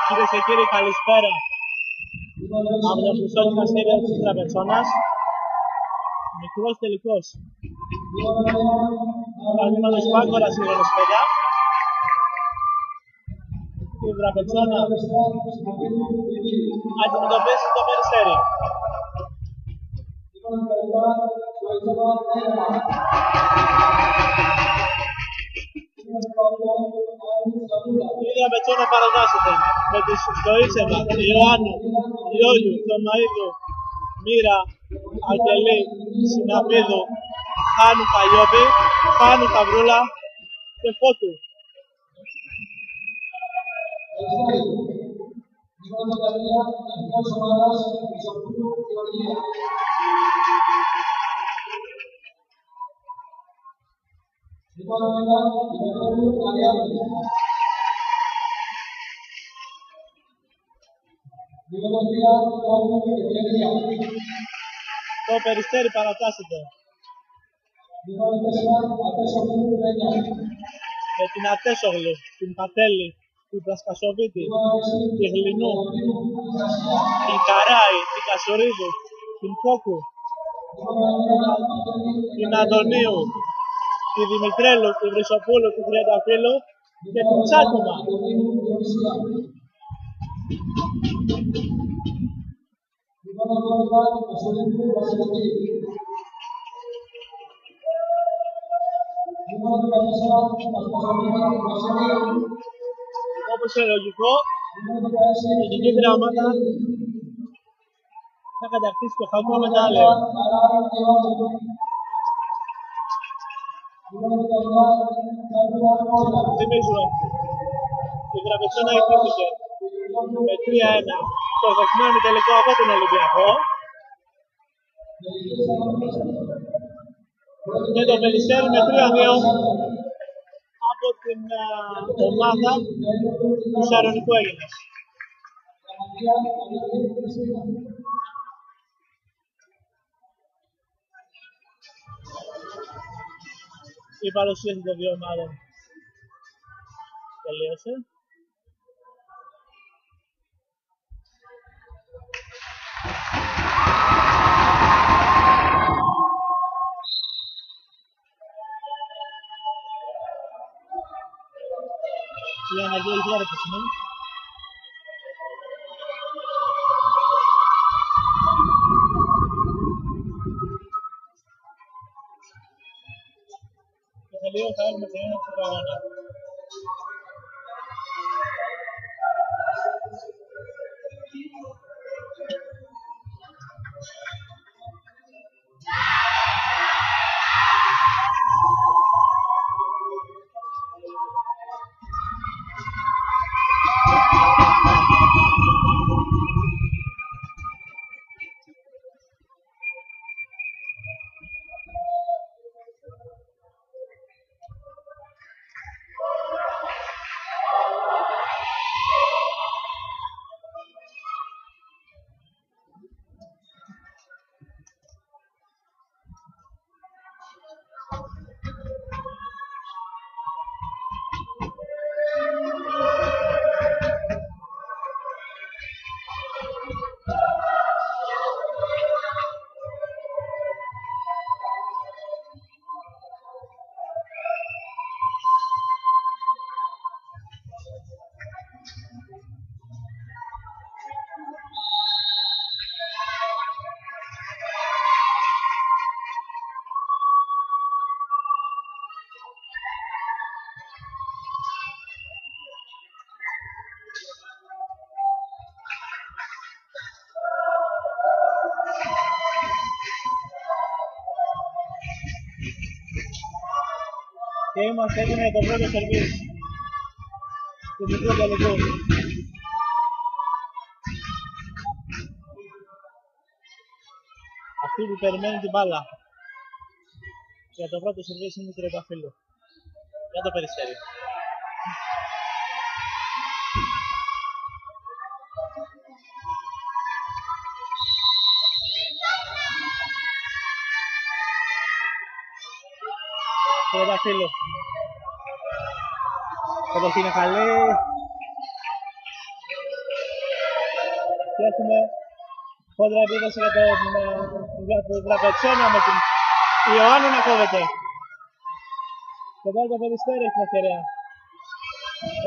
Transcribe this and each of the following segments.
Κυρίες και κύριοι, καλησπέρα από το Χρυσόχημα Στέδιο της Τραπετσόνας. Μικρός τελικός. Παραδείγματος Πάγκορας Ηρώνης παιδιά. Η Τραπετσόνα αντιμετωπίζει το Περιστέρι. Η Τραπετσόνα παραδάσσεται με τις Στοίτσεβα, Ιωάννου, Ιώλιου, Θωμαΐδου, Μοίρα, Αγγελή, Συναπίδου, Χάνου Παγιώπη, Χάνου Καβρούλα και Φώτου. Το Περιστέρι παρατάσσεται με την Ατέσογλου, την Πατέλη, την Πρασκασοβίτη, την Γλινού, την Καράη, την Κασορίδου, την Κόκου, την Αντωνίου, τη Δημητρέλου, τη Βρυσοπούλου, τη Τριανταφύλλου και την Τσάκουμα. Όπως είναι λογικό, η ελληνική δράματα θα κατακτήσει το χαμό μετάλλιο. Θυμίζουμε, η Τραπετσόνα ηγήθηκε με 3-1 στο χθεσινό τελικό από τον Ολυμπιακό και το Περιστέρι με 3-2 από την ομάδα του Σαρονικού Έλληνας. Η παρουσίαση των δύο ομάδων τελείωσε. Η αναγκαία τώρα το σημαίνει. Και σε λίγο θα έρθουμε την έναρξη του αγώνα. Και είμαστε έτοιμοι για το πρώτο σερβίς του μικρού τελικού. Αυτοί που περιμένουν την μπάλα για το πρώτο σερβίς είναι η Τριανταφύλλου. Για το Περιστέρι. Τριανταφύλλου. Κατοχή είναι καλή. Και έχουμε κόντρα επίδεση για το Δραπετσόνα με την Ιωάννου να κόβεται. Και τώρα το Περιστέρι έχει ευκαιρία.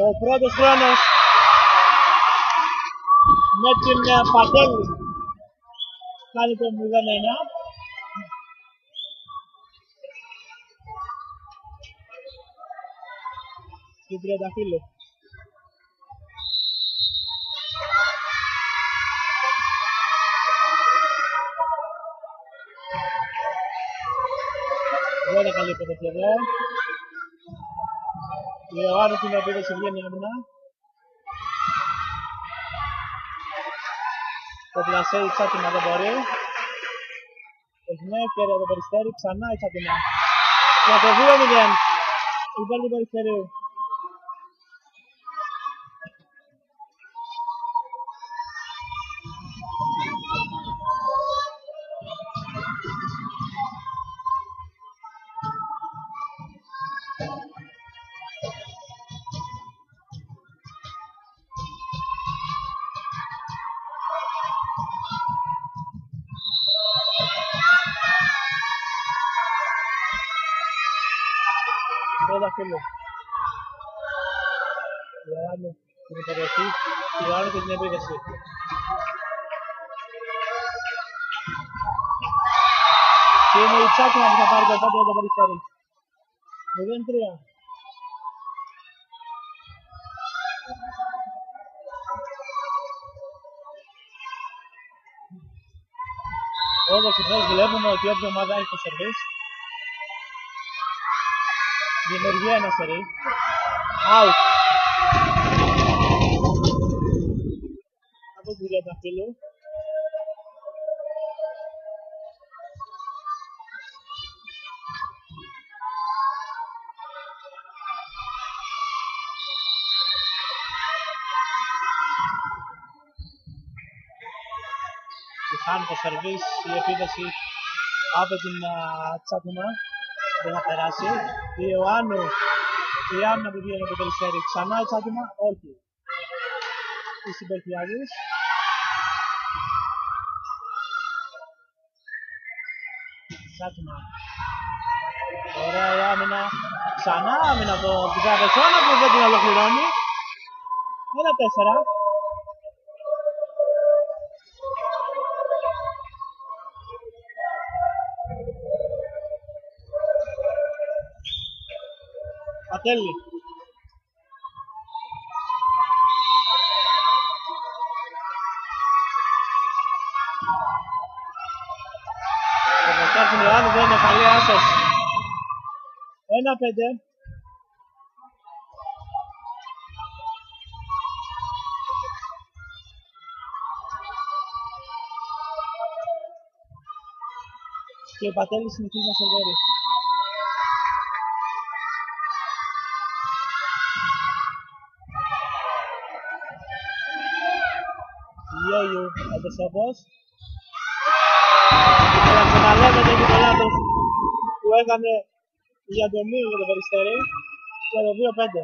Ο πρώτος χρόνος με την Πατέλη κάνει το 0-9. Στην Τριανταφύλλου. Δεν είναι καλή υποδοχή εδώ. Η Ιωάννου την επίδεση βγαίνει άμυνα. Το πλασέ η Τσάτιμα δεν μπορεί. Έχει μια ευκαιρία το Περιστέρι, ξανά η Τσάτιμα. Για το 2-0 υπέρ του Περιστερίου. Τριανταφύλλου. Ιωάννου την υποδοχή, Ιωάννου και την επίδεση. Και είναι η Τσάκινα που θα πάρει το πόντο για το Περιστέρι. 0-3. Όπως συνήθως βλέπουμε ότι όποια ομάδα έχει το σερβίς δημιουργεί ένα σερί. Out. Από την Τριανταφύλλου. Και χάνει το σερβίς, η επίδεση από την Τσάτιμα. Δεν θα περάσει. Η Ιωάννου, η άμυνα που βγαίνει από το Περιστέρι. Ξανά η Τσάτιμα, όχι. Η συμπεριφιάδης. Τσάτιμα. Ωραία η άμυνα. Ξανά άμυνα από την Τραπετσόνα που δεν την ολοκληρώνει. 1-4. Πατέλη. Το Βοσάρ του Ιωάννου δεν είναι καλή άσος. 1-5. Και ο Πατέλης συνεχίζει να σερβέρει. Γιώγιου Αντεσόπος. Αλλά ξαναλέγεται και το λάθος που έκανε η Αντωνίου για το Περιστέρι και το 2-5.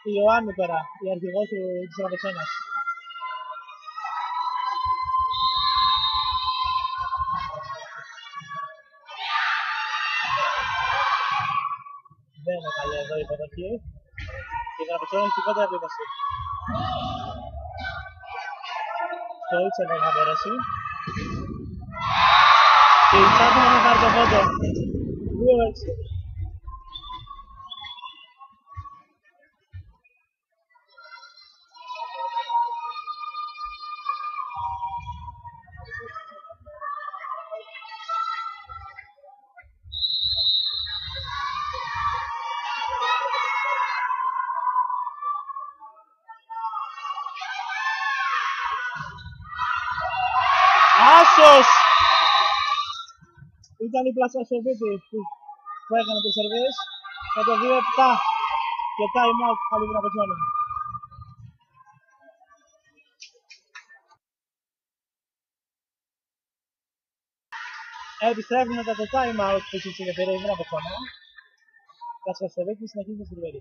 Η Ιωάννου τώρα, η αρχηγός της Τραπετσόνας. Δεν είναι καλή εδώ η υποδοχή. Και η Τραπετσόνα έχει κόντρα επίδεση. Το ήξερε να μπορέσει. Και η Τσάτιμα να πάρει το πόντο. 2-6. ήταν η πλάσκα στο βίτι που έκανε το σερβίς με το 2-7 και time out πάλι την Απετσόνα. Επιστρέφουμε μετά το time out που είχε ξεκαθαρίσει την Απετσόνα. Πλάσκα στο βίτι συνεχίζει το σερβίρι.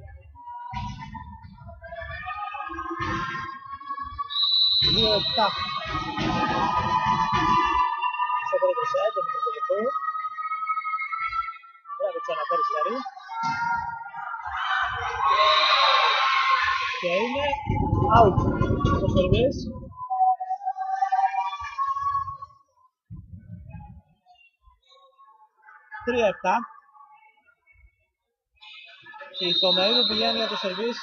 2-7 στο πρώτο σετ, το τελικό. Η Απετσόνα περιστέρι. Και είναι out το σερβίς. 3-7. Και η Θωμαίδου πηγαίνει για το σερβίς.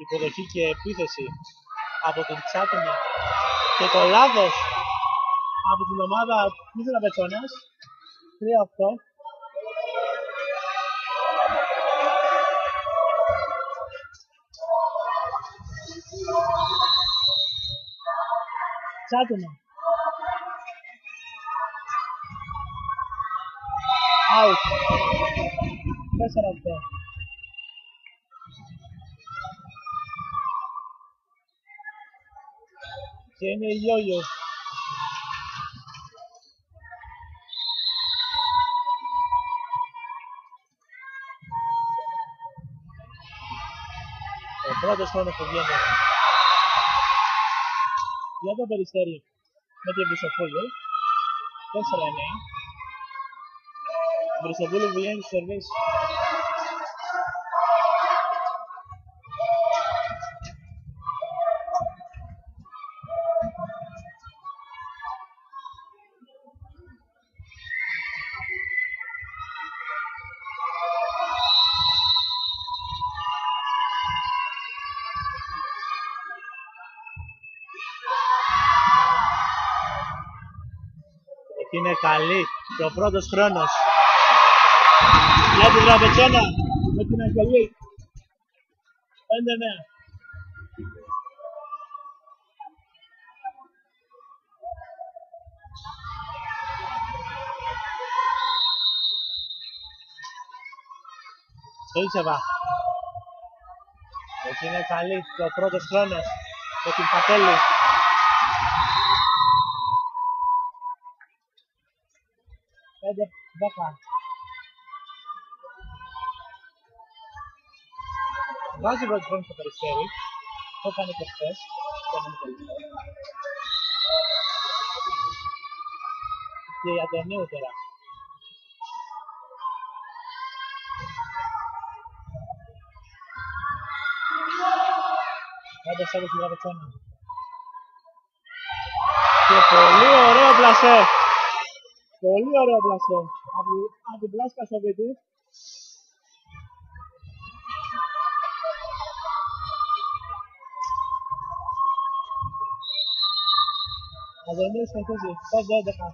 Υποδοχή και επίθεση από την Τσάτουνα και το λάθος από την ομάδα της Απετσόνας. 3-8. Τσάτουνα. Out. 4-8. Και είναι η Γιόγιο. Ο πρώτος χρόνος που βγαίνει για το Περιστέρι με την Βρυσοπούλου. 4-9. Ο Βρυσοπούλου βγαίνει στο σερβίς. Είναι καλή και ο πρώτος χρόνος για την Απετσόνα με την Αγγελή. 5-9. Το Ίσεβα. Εκεί είναι καλή και ο πρώτος χρόνος με την Πατέλη. 5-10. Βάζει πρώτη χρόνο στο Περιστέρι. Το έκανε και χθες. Και για το νέο τώρα. Πάντως έδωσε την Απετσόνα. Και πολύ ωραίο πλασέ. Πολύ ωραίο πλασέ. Από την πλάσκα στο βίτι. Αδονής συνεχίζει. 5-11.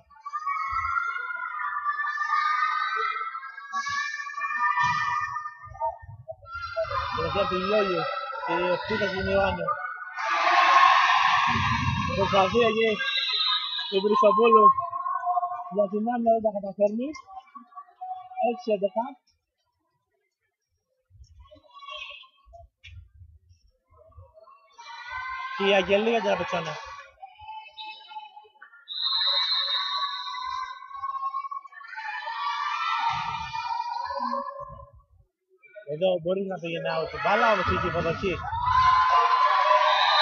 Τελευταία από τη Γιώργη και η ευθύτας του Ιωάννου. Προσπαθεί εκεί η Βρυσοπούλου για την άμυνα, δεν τα καταφέρνει. 6-11. Και η Αγγελή για την Απετσόνα. Εδώ μπορεί να πήγαινε out την μπάλα, όμως είχε υποδοχή.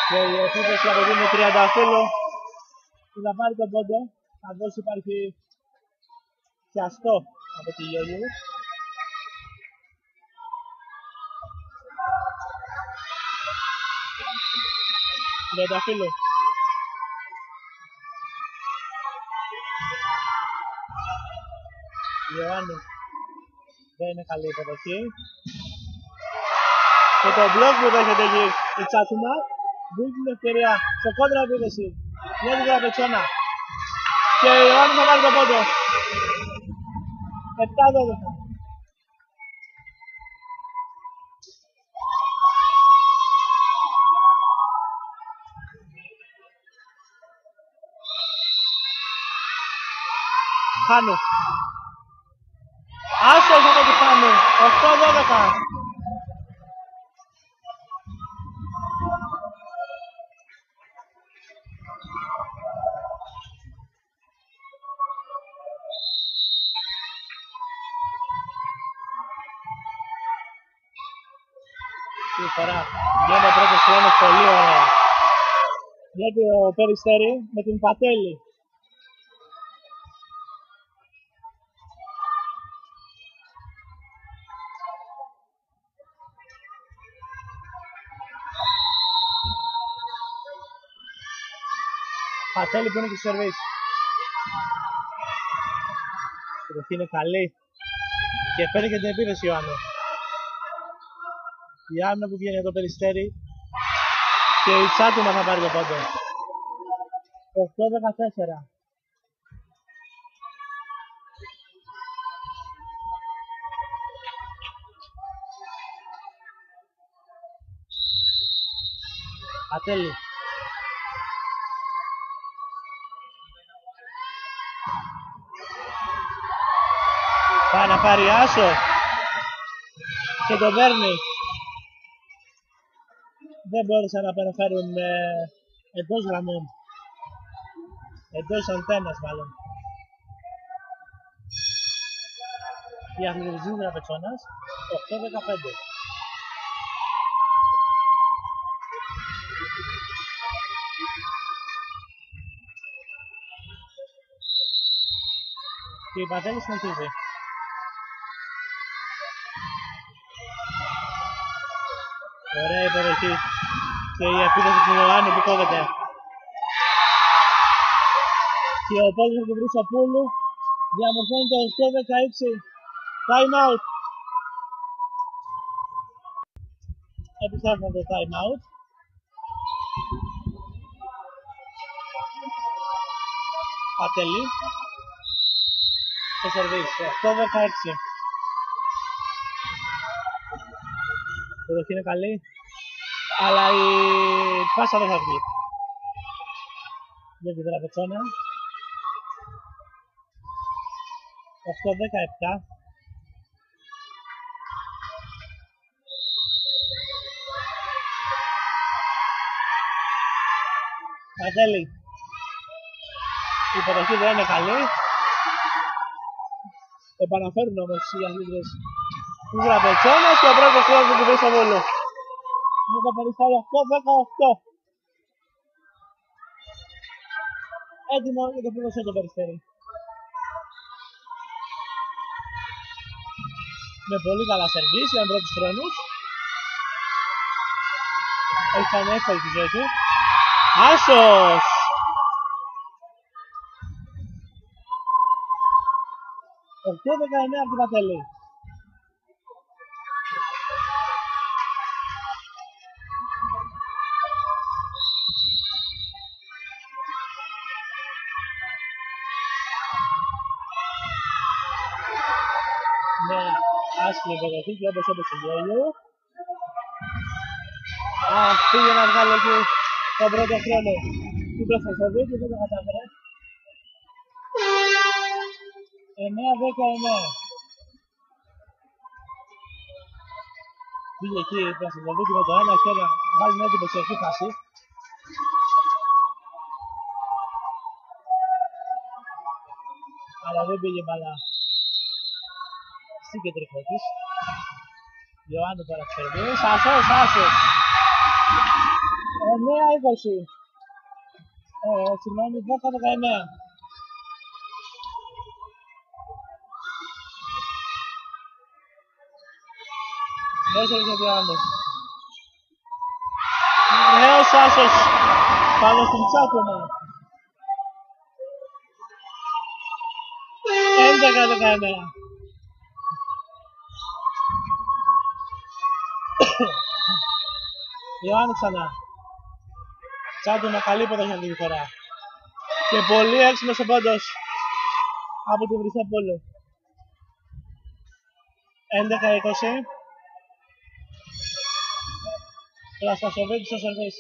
Και η επίθεση από την Τριανταφύλλου που θα πάρει τον πόντο, καθώς υπάρχει πιαστό από τη Γιώργη. Τριανταφύλλου. Ιωάννου. Δεν είναι καλή υποδοχή. Και το μπλοκ που δέχεται εκεί η Τσάτουνα δίνει την ευκαιρία σε κόντρα επίθεση για την Απετσόνα. Και ο Ιωάννου θα πάρει το πόντο. 7-12. Χάνου. Άσος από τη Χάνου. 8-12. Αυτή φορά βγαίνει ο πρώτος χρόνος πολύ ωραία. Βλέπει ο Περιστέρη με την Πατέλη. Πατέλη που είναι και σερβίς. Η ροχή είναι καλή. Και παίρνει και την επίθεση ο Ιωάννου. Η άμυνα που βγαίνει από το Περιστέρη. Και η Τσάτουμα θα πάρει το πόντο. 8-14. Ατέλη. Πάει να πάρει άσο. Και το παίρνει. Δεν μπόρεσαν να παραφέρουν εντός γραμμών. Εντός αντένας μάλλον. Η αθλητική Δραπετσόνας 8-15. Και η Πατέλη συνεχίζει. Ωραία υποδοχή. Και η επίθεση του Ιωάννου που κόβεται. Και ο πόντος του Βρυσοπούλου διαμορφώνει το 8-16. Time out. Επιστρέφουμε το time out. Πατέλη. Στο σερβίς. 8-16. Η δοχή είναι καλή. Αλλά η πάσα δεν θα βγει. Για την Δραπετσόνα. 8-17. Πατέλη. Η υποδοχή δεν είναι καλή. Επαναφέρουν όμως οι αθλήτες του Δραπετσόνας και ο πρώτος χρόνος του Βρυσοβόλου. Με το Περιστέρι 8-18. Έτοιμο για το πλήρωσέ το Περιστέρι. Με πολύ καλά σερβίς για τον πρώτος χρόνος. Έχει κάνει εύκολη τη ζωή του. Άσος! Το 8-19 από την Πατέλη. Ναι, άσχημη υποδοχή και όπως έπαιξε ο Γέλιο. Πήγε να βγάλει εκεί τον πρώτο χρόνο του Πρεσβευτή και δεν το κατάφερε. 9-19. Πήγε εκεί η Πρεσβευτή με το ένα χέρι να βάλει μια εντυπωσιακή φάση. Αλλά δεν πήγε μπαλά στην κεντρικό της. Ιωάννου τώρα σερβίς. Άσος, άσος. 9-20. Συγγνώμη, 10-19. Μέσα για τον Ιωάννου. Νέος άσος πάνω στην Τσάκωνα. 11-19. Ιωάννου ξανά. Τσάντουνα καλή υποδοχή αυτή τη φορά. Και πολύ έξυπνος ο πόντος από την Βρυσοπούλου. 11-20. Πλαστασοβίτης στο σερβίς.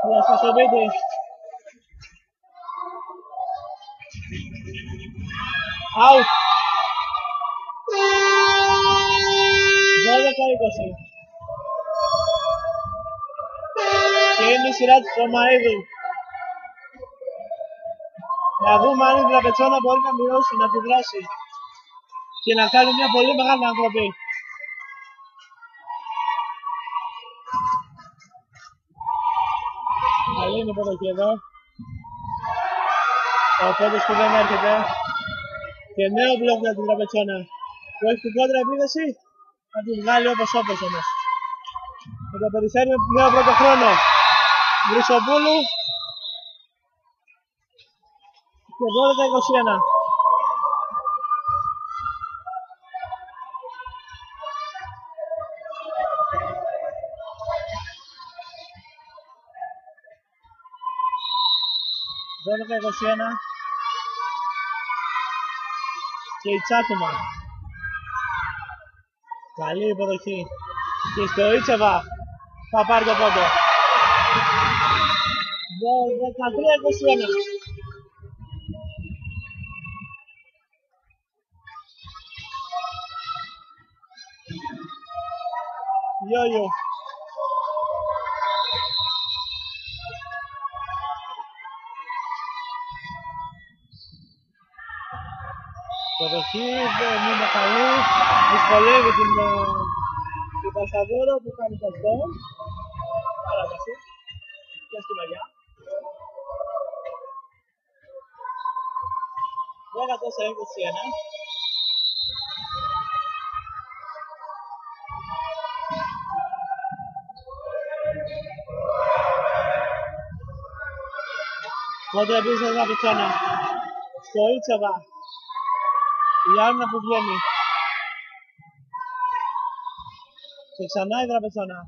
Για Σασοβίτη. Out. 12-20. Και είναι η σειρά του Σωμαίδου. Να δούμε αν η Δραπετσόνα μπορεί να μειώσει, να αντιδράσει και να κάνει μια πολύ μεγάλη ανατροπή. Καλή είναι η υποδοχή εδώ. Ο πόντος που δεν έρχεται. Και νέο μπλοκ για την Δραπετσόνα που έχει την κόντρα επίδεση, θα τη βγάλει όπως όμως. Με το Περιστέρι νέο πρώτο χρόνο. Βρυσοπούλου και 12-21. Και η Τσάκουμα. Καλή υποδοχή. Και στο Ιτσεβα θα πάρει το πόντο. 13-21. Γιόγιο. Η υποδοχή δεν είναι καλή. Δυσκολεύει την Πασαδόρο που κάνει το αυτό. Παράταση. Και στη μαγιά. 14-21. Κόντρα επίσης εδώ από τσόνα. Στο Ιτσεβα. Η άμυνα που βγαίνει. Και ξανά η Δραπετσόνα.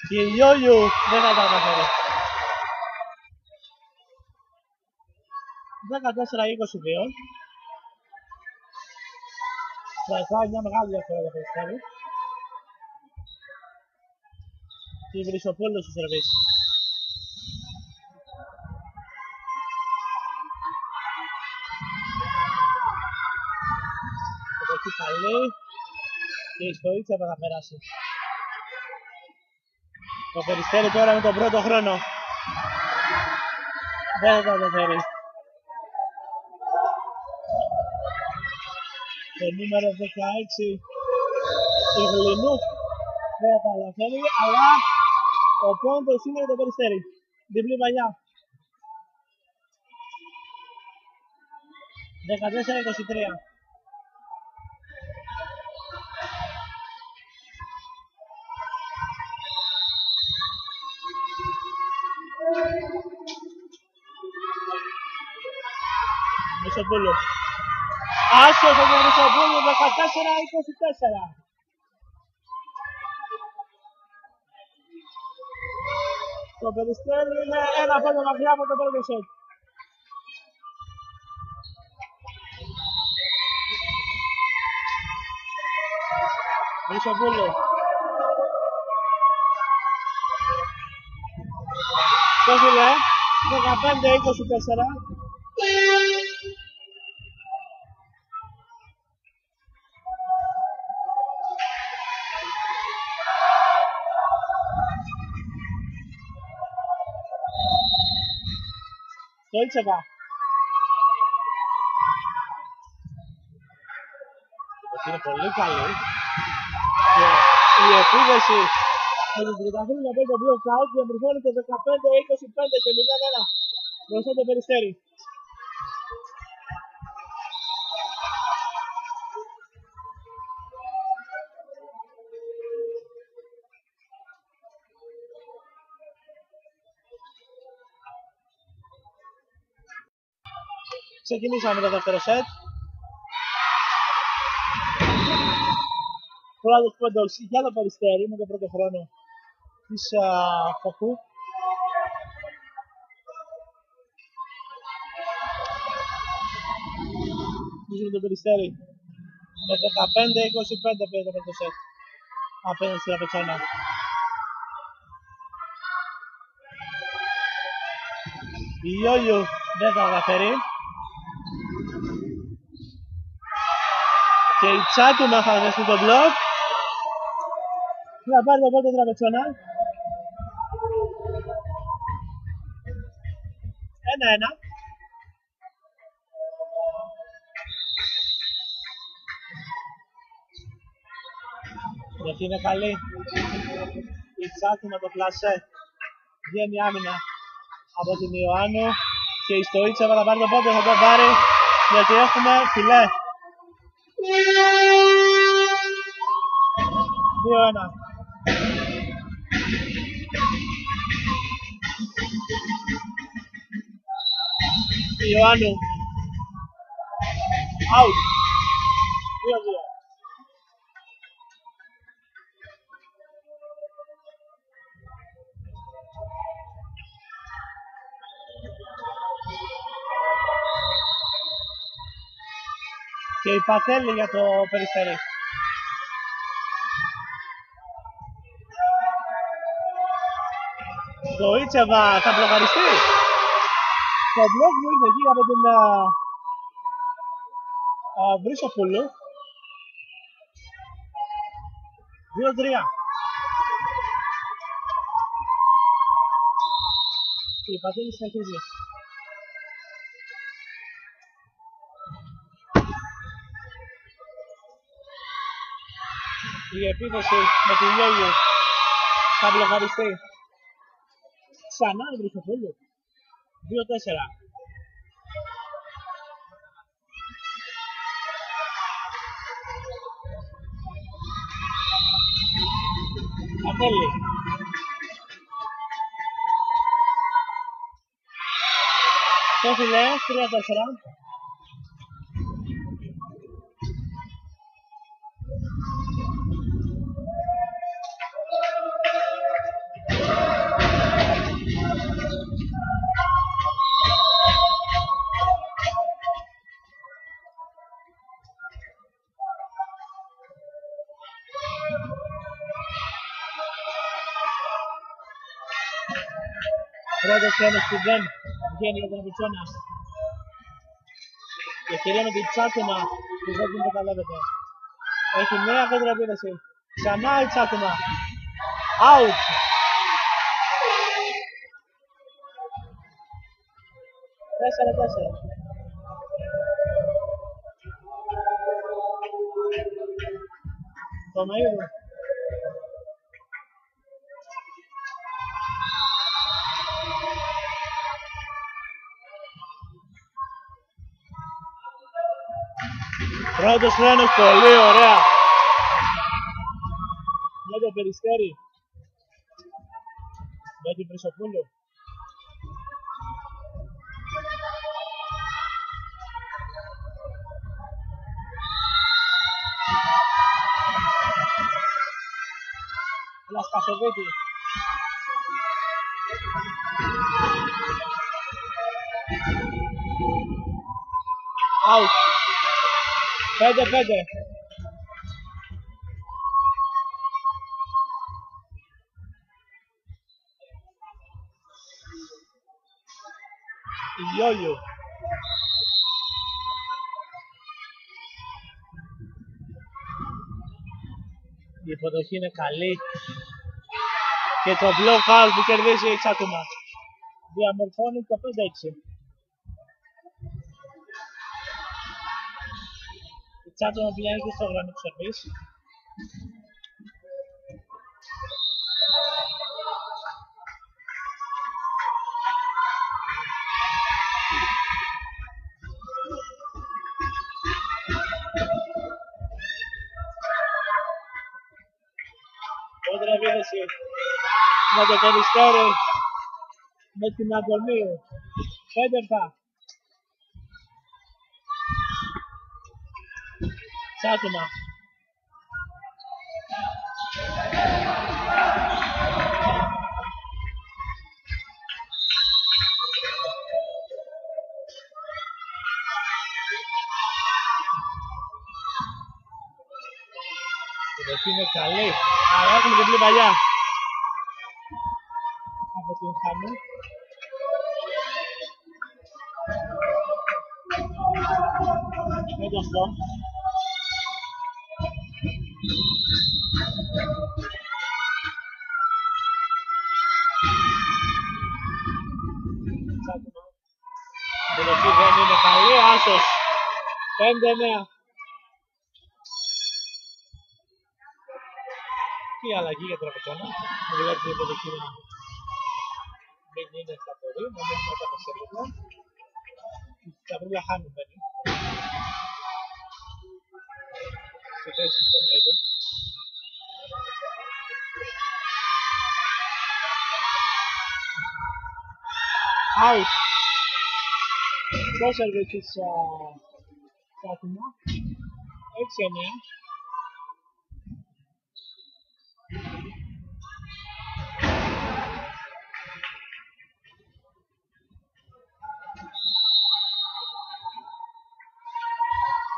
Και η Λιόλιου δεν θα τα καταφέρει. 14-22. Κρατάει μια μεγάλη διαφορά για το Περιστέρι. Και η Βρυσοπούλου στο σερβίς. Έχει καλή και η Στοίτσεβα θα περάσει. Το Περιστέρι τώρα με τον πρώτο χρόνο. Δεν θα καταφέρει. Το νούμερο 16 η Γλυνού δεν θα καταφέρει, αλλά ο πόντος είναι για το Περιστέρι. Διπλή παλιά. 14-23. Βρυσοπούλου. Άσος από τον Βρυσοπούλου, 14-24. Το Περιστέρι είναι ένα πόντο μακριά από το πρώτο σετ. Βρυσοπούλου. Το φίλε, 15-24. Το Ιτσεβα. Είναι πολύ καλή. Και η επίδεση με την Τρικαθήλη να παίζει το block out και εμπρυθώνει το 15-25 και 0-1 μπροστά το Περιστέρι. Ξεκινήσαμε το δεύτερο σετ. Πρώτος πόντος για το Περιστέρι με τον πρώτο χρόνο της Φακού. Με το Περιστέρι με 15-25 πήρε το πρώτο σετ απέναντι στην Δραπετσόνα. Η Ιόλιου δεν θα καταφέρει. Και η Τσάτουμα θα δεχτεί το μπλοκ. Θα πάρει το πόδι Τραπετσόνα. 1-1. Γιατί είναι καλή. Η Τσάτουμα το πλασέ. Βγαίνει άμυνα από την Ιωάννου. Και η Στοίτσεβα θα πάρει το πόδι, θα το πάρει. Γιατί έχουμε φιλέ. 2-1. Ιωάννου. Out. 2-2. Και η Πατέλη για το Περιστέρι. Το Ιτσεβα θα μπλοκαριστεί. Το μπλοκ μου ήρθε εκεί από την Βρύσοπουλου. 2-3. Και η Πατέλη συνεχίζει. Η επίθεση με τη Γιώργη θα μπλοκαριστεί. Ξανά η Βρυσοπούλου. 2-4. Ατέλη. Το φιλέ, 3-4. Πρώτος χρόνος που δεν βγαίνει για τον Απιτσόνα. Η ευκαιρία με την Τσάτουμα που δεν την καταλάβετε. Έχει νέα κόντρα επίθεση. Ξανά η Τσάτουμα. Out. Τέσσερα. Το Μαΐρου. Πρώτος χρόνος, πολύ ωραία. Με το Περιστέρι. Με την Βρυσοπούλου. Λασκασοβίτη. Out. 5-5. Γιόλιου. Η υποδοχή είναι καλή. Και το block out που κερδίζει η Τσάτουμα. Διαμορφώνει το 5-6. Η Τσάτουμα πηγαίνει και στο γραμμή του σερβίς. Κόντρα επίθεση με το Περιστέρι, με την Αντωνίου. 5-7. Τσάτουμα. Η δοχή είναι καλή. Αλλά έχουμε διπλή παλιά. Από την Χαμού. με το στο. Η περιοχή δεν είναι καλή, άσος. 5-9. Και η αλλαγή για τραπεζόνα. Δηλαδή η περιοχή να μην είναι στα πορεία, να μην είναι τα πασέρια. Τα βρούλα χάνουν μπαίνει. Σε θέση του Μέιβεν. Out. Το σερβί της Φάτιμα. 6-9.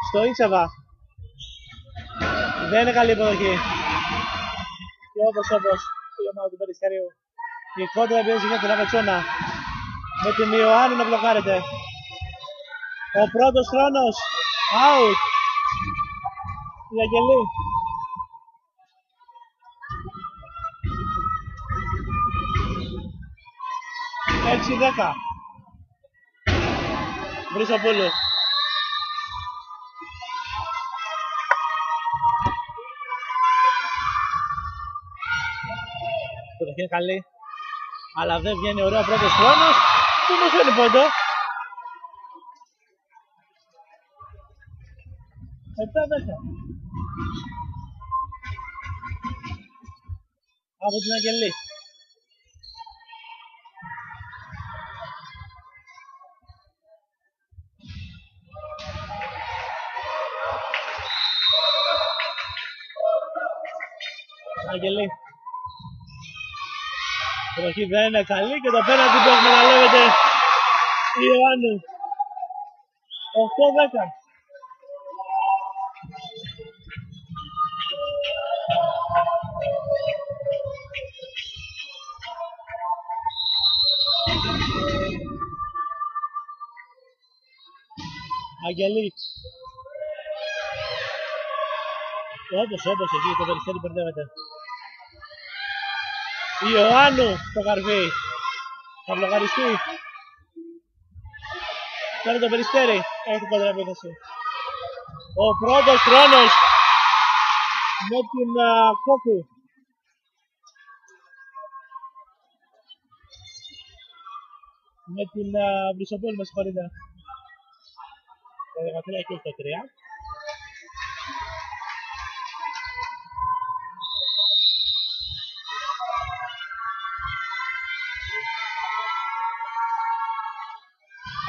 Στο Ίτσεβα. Δεν είναι καλή υποδοχή. Και όπως η ομάδα του Περιστερίου. Η κόντρα επίθεση για την Απετσόνα. Με την Ιωάννου να μπλοκάρεται. Ο πρώτος χρόνος. Out. Η Αγγελή. 6-10. Βρυσοπούλου. Το είναι καλή. Αλλά δεν βγαίνει ωραίο πρώτος χρόνος. Τι μου φέρνει πόντο. 7-10. Από την Αγγελή. Αγγελή. Η προχή δεν είναι καλή και το πέναντι που εκμεταλλεύεται η Ιωάννου. 8-10. Αγγελή. Όπως εκεί το Περιστέρι μπερδεύεται. Ιωάννου το καρβί. Θα βλογαριστεί. Τώρα το Περιστέρι έχει κόντρα επίθεση. Ο πρώτος χρόνος με την Κόκκου. Με την Βρυσοπόλη, με συγχωρείτε. Το 13 και το 3.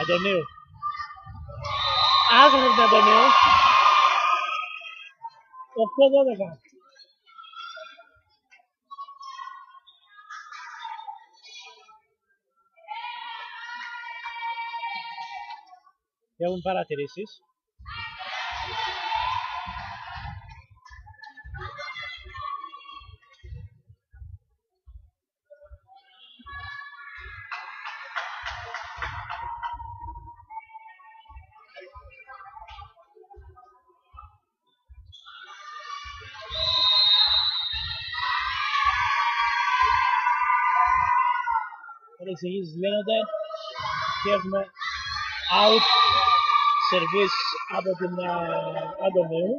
Αντωνίου. Άσχομαι την Αντωνίου. 8-12. Και έχουν παρατηρήσεις. Οι εξηγήσεις λύνονται και έχουμε out service από την Αντωνίου.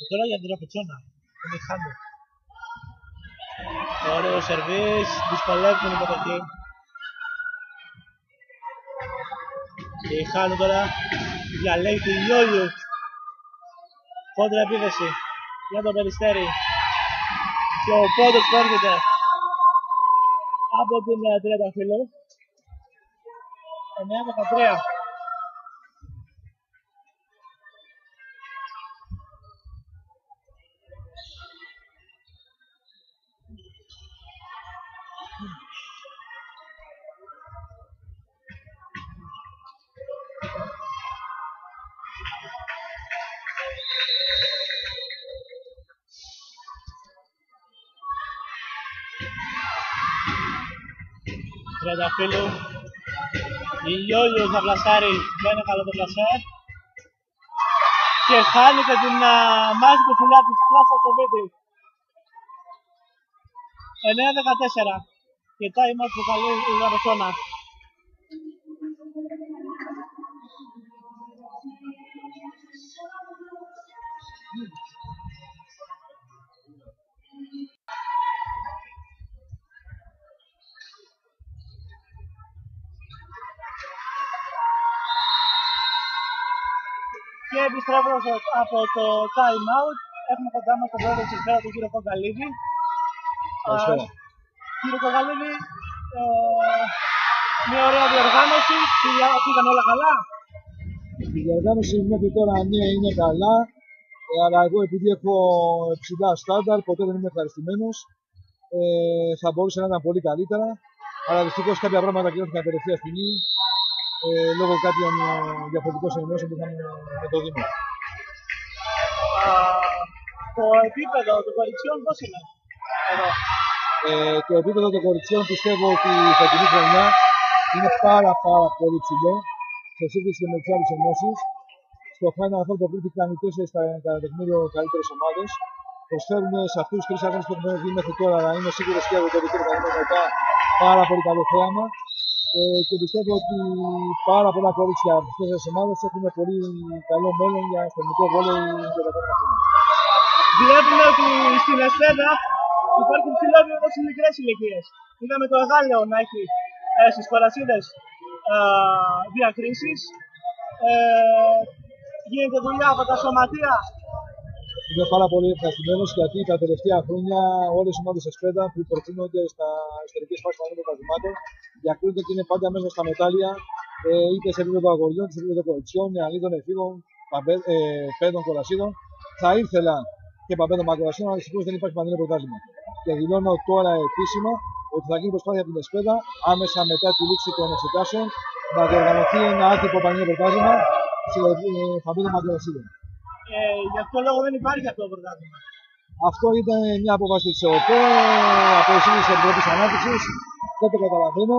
Τώρα για την Ραπετσόνα, είναι χάνει. Ωραίο σερβίς, δυσκολεύει την υποδοχή. Και η Χάνου τώρα διαλέγει την Λιόλιου. Κόντρα επίθεση για το Περιστέρι. Και ο πόντος που έρχεται από την Τριανταφύλλου. 9-13. Τριανταφύλλου. Ηλιόλιος να πλασάρει, δεν είναι καλό το πλασάρ. Και χάνει και την μάχη του φιλιά της Πλάσσα στο Βίτη. 9-14. Και time out που καλεί η Γαροσόνα. Και επιστρέφω από το time out. Έχουμε κοντά μας τον πρόεδρο της Εσπέρα, τον κύριο Κογκαλίδη. Κύριε Κογκαλίδη, μια ωραία διοργάνωση. Πήγαν όλα καλά. Η διοργάνωση μέχρι τώρα ναι, είναι καλά. Αλλά εγώ επειδή έχω ψηλά στάνταρ, ποτέ δεν είμαι ευχαριστημένος. Θα μπορούσε να ήταν πολύ καλύτερα. Αλλά δυστυχώς κάποια πράγματα κλείνθηκαν τελευταία στιγμή. Λόγω κάποιων διαφορετικών συνεννόησεων που είχαμε με το Δήμο. Το επίπεδο των κοριτσιών πώς είναι εδώ? Το επίπεδο των κοριτσιών πιστεύω ότι η φετινή χρονιά είναι πάρα πολύ ψηλό σε σύγκριση με τις άλλες ενώσεις. Στο Final Four προκλήθηκαν οι 4 κατά παιχνίδι καλύτερες ομάδες. Προσφέρουν σε αυτούς τους 3 αγώνες που έχουμε δει μέχρι τώρα, αλλά είμαι σίγουρος και εγώ ότι θα είναι μετά πάρα πολύ καλό θέαμα. Και πιστεύω ότι πάρα πολλά κορίτσια από τις 4 ομάδες έχουν πολύ καλό μέλλον για αστυνομικό βόλεϊ για τα επόμενα χρόνια. Βλέπουμε ότι στην Εσπέρα υπάρχει ψηλό επίπεδο στις μικρές ηλικίες. Είδαμε το Εγάλεο να έχει στις Κορασίδες διακρίσεις. Γίνεται δουλειά από τα σωματεία. Είμαι πάρα πολύ ευχαριστημένος γιατί τα τελευταία χρόνια όλες οι ομάδες Εσπέρα που προκρίνονται στα ιστορικές φάσεις των πρωταθλημάτων διακρίνονται και είναι πάντα μέσα στα μετάλλια, είτε σε επίπεδο αγοριών, είτε σε επίπεδο κοριτσιών, νεανίδων, εφήβων, παιδών, κορασίδων. Θα ήθελα και παππέδων μακρορασίδων, αλλά δυστυχώς δεν υπάρχει παντελή πρωτάθλημα. Και δηλώνω τώρα επίσημα ότι θα γίνει προσπάθεια από την Εσπέρα άμεσα μετά τη λήξη των εξετάσεων να διοργανωθεί ένα άτυπο παντελή πρωτάθλημα σε παππέδων μακρορασίδων. Γι' αυτό λόγο δεν υπάρχει αυτό το πρωτάθλημα. Αυτό ήταν μια απόφαση της ΕΟΠΕ από τη Σύμβουλη της Επιτροπής Ανάπτυξης. Δεν το καταλαβαίνω.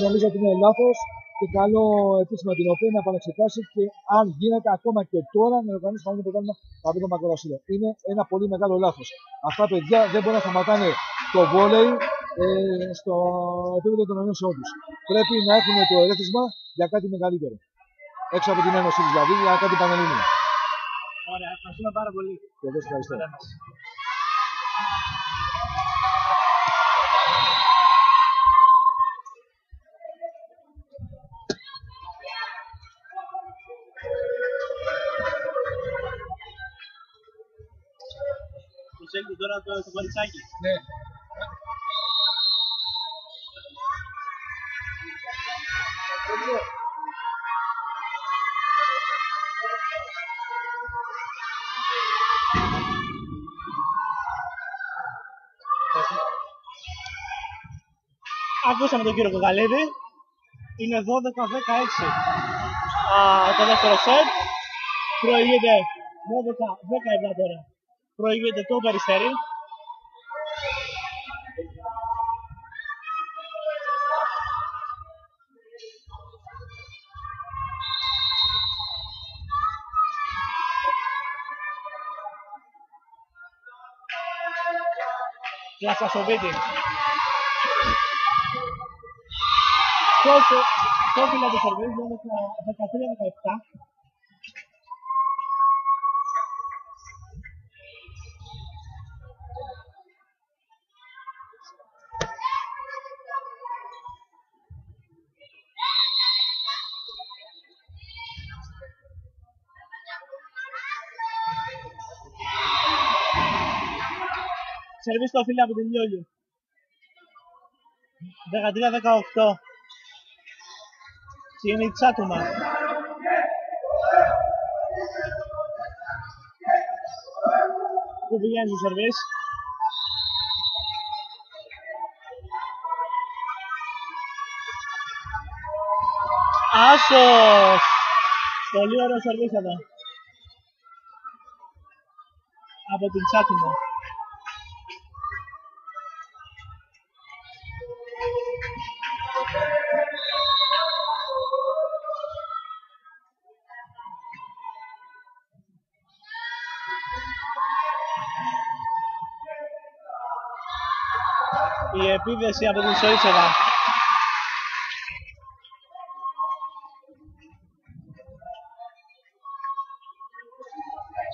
Νομίζω ότι είναι λάθος και καλό επίσημα την ΕΟΠΕ να επανεξετάσει και αν γίνεται ακόμα και τώρα να οργανώσει πάλι το πρωτάθλημα παππέδων μακρορασίδων. Είναι ένα πολύ μεγάλο λάθος. Αυτά τα παιδιά δεν μπορούν να σταματάνε το βόλεϊ στο επίπεδο των ενώσεών τους. Πρέπει να έχουν το ερέθισμα για κάτι μεγαλύτερο. Έξω από την ένωση τους δηλαδή, για κάτι πανελλήνιο. Ωραία, ευχαριστούμε πάρα πολύ. Και εγώ ευχαριστώ. Προσέχετε τώρα το κοριτσάκι. Ναι. Ακούσαμε τον κύριο Κογκαλίδη. Είναι 12-16 το δεύτερο σετ. Προηγείται 12-17 τώρα. Προηγείται το Περιστέρι. Πλάσσα στο Βίτη. Το φύλλο του σερβίς είναι 13-17. Σερβίς το φύλλο από την Λιόλιο. 13-18. Είναι η Τσάτουμα. Πού πηγαίνει το σερβίς. Άσος. Πολύ ωραίο σερβίς εδώ. από την Τσάκινα. Η επίθεση από την Σοίτσεβα.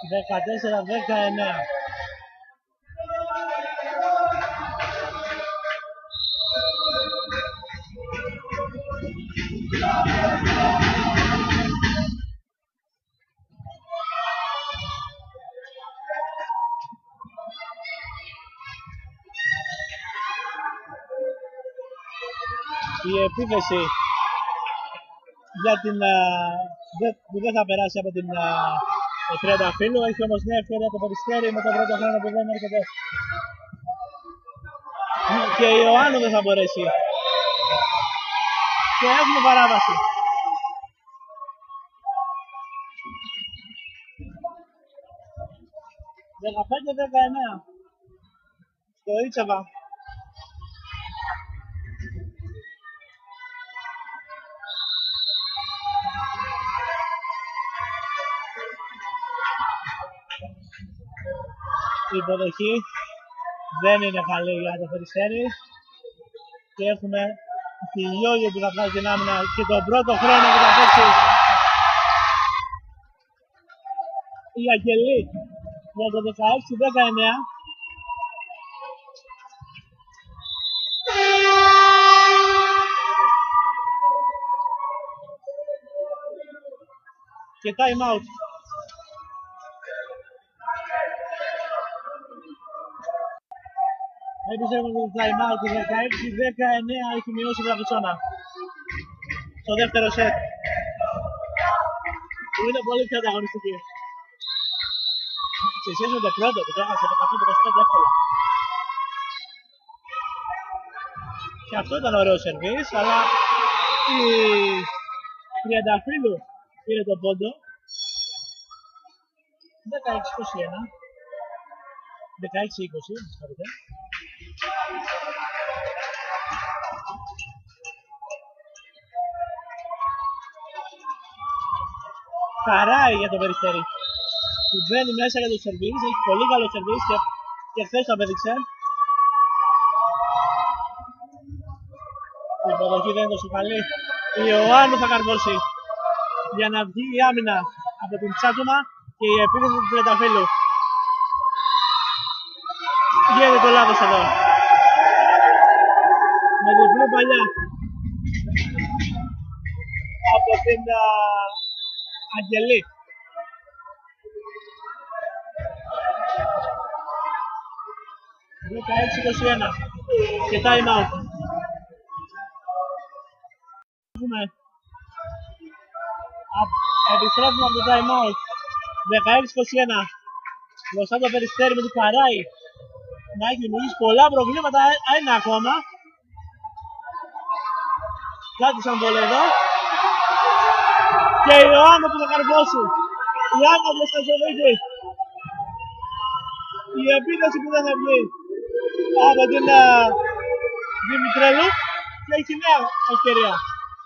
14-19. Η επίθεση για την που δεν θα περάσει από την Τριανταφύλλου, έχει όμως μια ευκαιρία το Περιστέρι με τον πρώτο χρόνο που δεν έρχεται και η Ιωάννου δεν θα μπορέσει και έχουμε παράβαση. (15-19) στο Ιτσεβα. Η υποδοχή δεν είναι καλή για το Περιστέρι και έχουμε τη Λιώγη που θα βγάλει την άμυνα και τον πρώτο χρόνο που θα παίξει η Αγγελή για το 16-19. Και time out. Επιστρέφουμε το time out, 16-19 έχει μειώσει η Βραβετσόνα στο δεύτερο σετ που είναι πολύ πιο ανταγωνιστική σε σχέση με το πρώτο που το έχασε 15-25 εύκολα. Και αυτό ήταν ωραίο σερβίς, αλλά η Τριανταφύλλου πήρε τον πόντο 16-21, 16-20, συγχωρείτε. Χαράει για το Περιστέρι που μπαίνει μέσα για το σερβίς, έχει πολύ καλό σερβίς και χθες το απέδειξε. Η υποδοχή δεν είναι τόσο καλή. Η Ιωάννου θα καρπώσει για να βγει η άμυνα από την Τσάκουμα και η επίθεση του Τριανταφύλλου. Γίνεται το λάθος εδώ. Με διπλή παλιά από την Αγγελή. (16-21) και time out. Επιστρέφουμε από το time out. 16-21. Μπροστά το Περιστέρι με την Καράη να έχει δημιουργήσει πολλά προβλήματα. Ένα ακόμα. Κράτησαν πολύ εδώ. Και η Ιωάννα που θα καρπώσει. Η Άννα Βλεσκασοβίτη. Η επίθεση που δεν θα βγει από την Δημητρέλου και έχει νέα ευκαιρία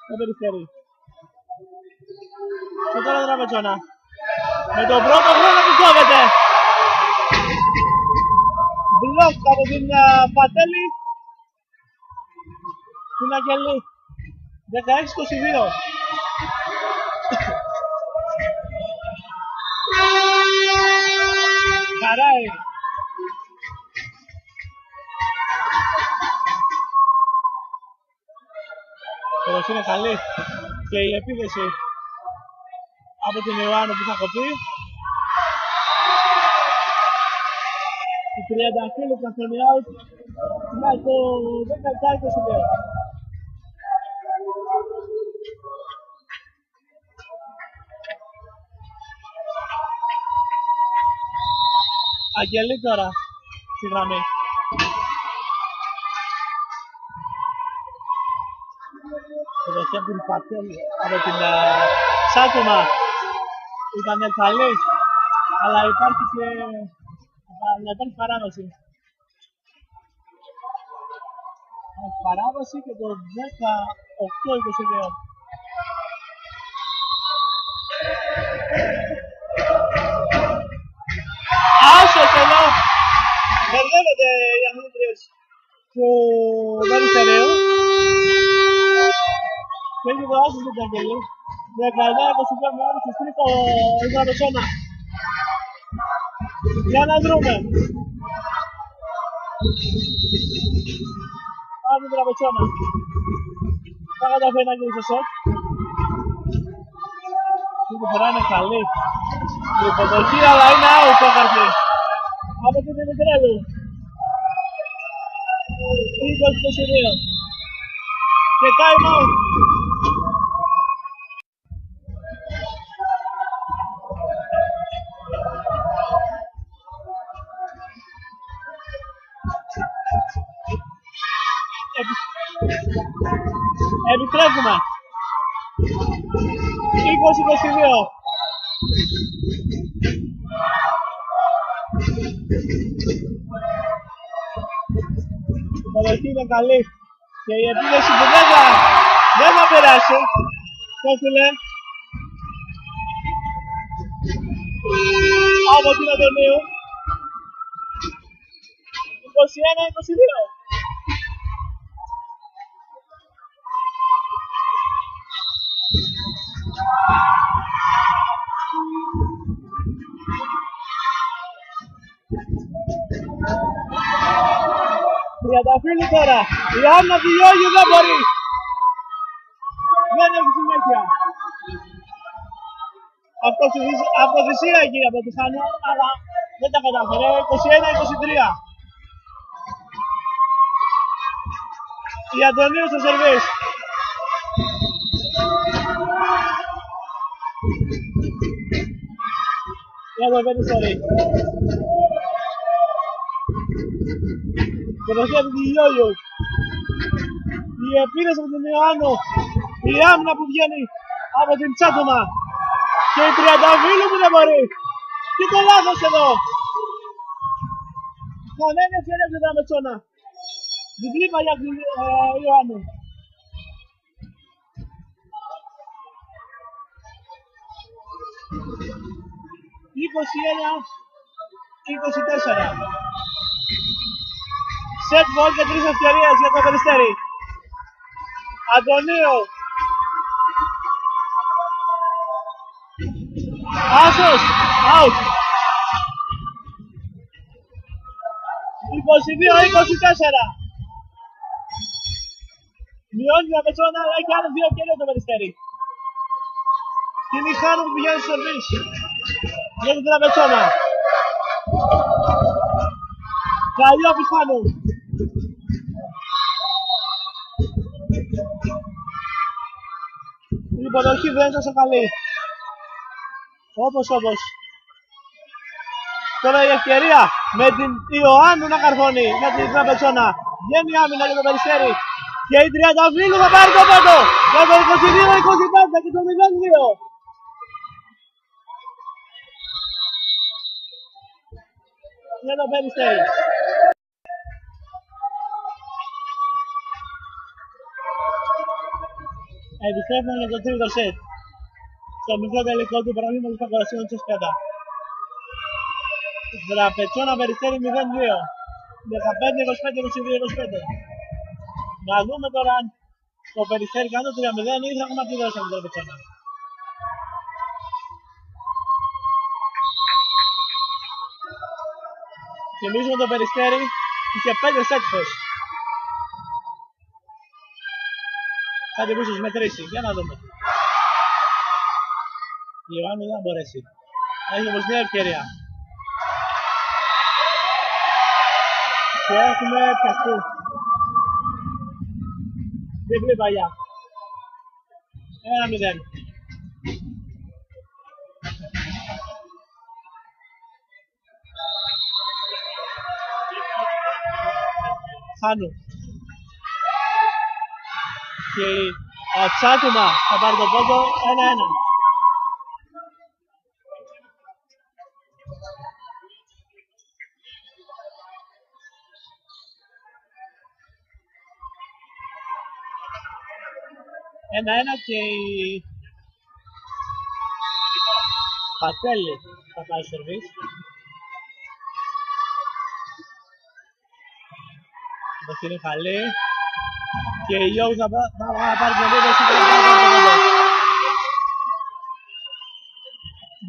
το Περιστέρι. Και τώρα την Βραβετσόνα. Με τον πρώτο χρόνο που κόβεται. Μπλοκ από την Πατέλη. Την Αγγελή. 16-22. Χαράει. Εδώ είναι καλή και η επίθεση από την Ιωάννου που θα κοπεί. Η Τριανταφύλλου καθόλου out με το 17-22. Αγγελή τώρα στη γραμμή. Εδώ από την Πατέλη, από την Σάκουμα ήταν καλή, αλλά υπάρχει και να υπάρχει παράδοση. Παράδοση και το 18-22. Άσος εδώ! Μπερδεύεται οι αθλήτριες του Περιστερίου. Και έχει το άσος του Ταγκελή. 19-22 με όλους τους τρίτο Ιδραπετσόνα. Για να δούμε. Πάμε την Ιδραπετσόνα. Θα καταφέρει να γίνει στο σετ. Αυτή τη φορά είναι καλή η υποδοχή, αλλά είναι out το χαρτί από την Δημητρέλου. 20-22 και time out. Επιστρέφουμε. 20-22. Η υποδοχή είναι καλή και η επίδεση που δεν θα περάσει. Κόφιλε από την Αντωνίου. 21-22. Τριανταφύλλου τώρα, η Άννα Διόγιου δεν μπορεί. Δεν έχει συνέχεια. Αυτοθυσία εκεί από τη Χάνια, αλλά δεν τα κατάφερε. 21-23. Η Αντωνίου στο σερβίς. Για το Περιστέρι. Προχή από την Ιόλιο. Η επίδεση από την Ιωάννου. Η άμυνα που βγαίνει από την Τσάτομα. Και η Τριανταφύλλου που δεν μπορεί. Τι το λάθος εδώ. Χαμένη ευκαιρία του Ιδραπετσόνα. Διπλή παλιά του Ιωάννου. «21-24». Σετ μπολ και 3 ευκαιρίες για το Περιστέρι. Αντωνίου. Άσος. Out. 22-24. Μειώνει την Ιδραπετσόνα, αλλά έχει άλλες 2 ευκαιρίες το Περιστέρι. Και είναι η Χάνου που πηγαίνει στο σερβίς για την Ιδραπετσόνα. Καλή από τη Χάνου. Η υποδοχή δεν είναι τόσο καλή. Όπως. Τώρα η ευκαιρία με την Ιωάννου να καρφώνει με την Ιδραπετσόνα. Βγαίνει άμυνα για το Περιστέρι. Και η Τριανταφύλλου θα πάρει το πόντο για το 22-25 και το 0-2. Για το Περιστέρι. Επιστρέφουμε για το τρίτο σετ. Στο μικρό τελικό του προβλήματος των κορασίων της Πέτα. Ιδραπετσόνα Περιστέρι 0-2. 15-25-22-25. Να δούμε τώρα αν το Περιστέρι κάνει το 3-0 ή θα έχουμε απειλώσει από την Ιδραπετσόνα. Θυμίζουμε το Περιστέρι είχε 5 σετ χθες. Θα την πούσες μετρήσει, για να δούμε. Η Ιωάννου δεν θα μπορέσει. Έχει όμως μια ευκαιρία. Και έχουμε πιαστεί. Διπλή παλιά. 1-0. Χάνου. Και η Τσάτουμα θα πάρει το πόντο 1-1. 1-1 και η Πατέλη θα πάει σερβίς. Το είναι καλή. Και η Ιώγου θα πάρει την επίδεση και θα πάρει το πέντε.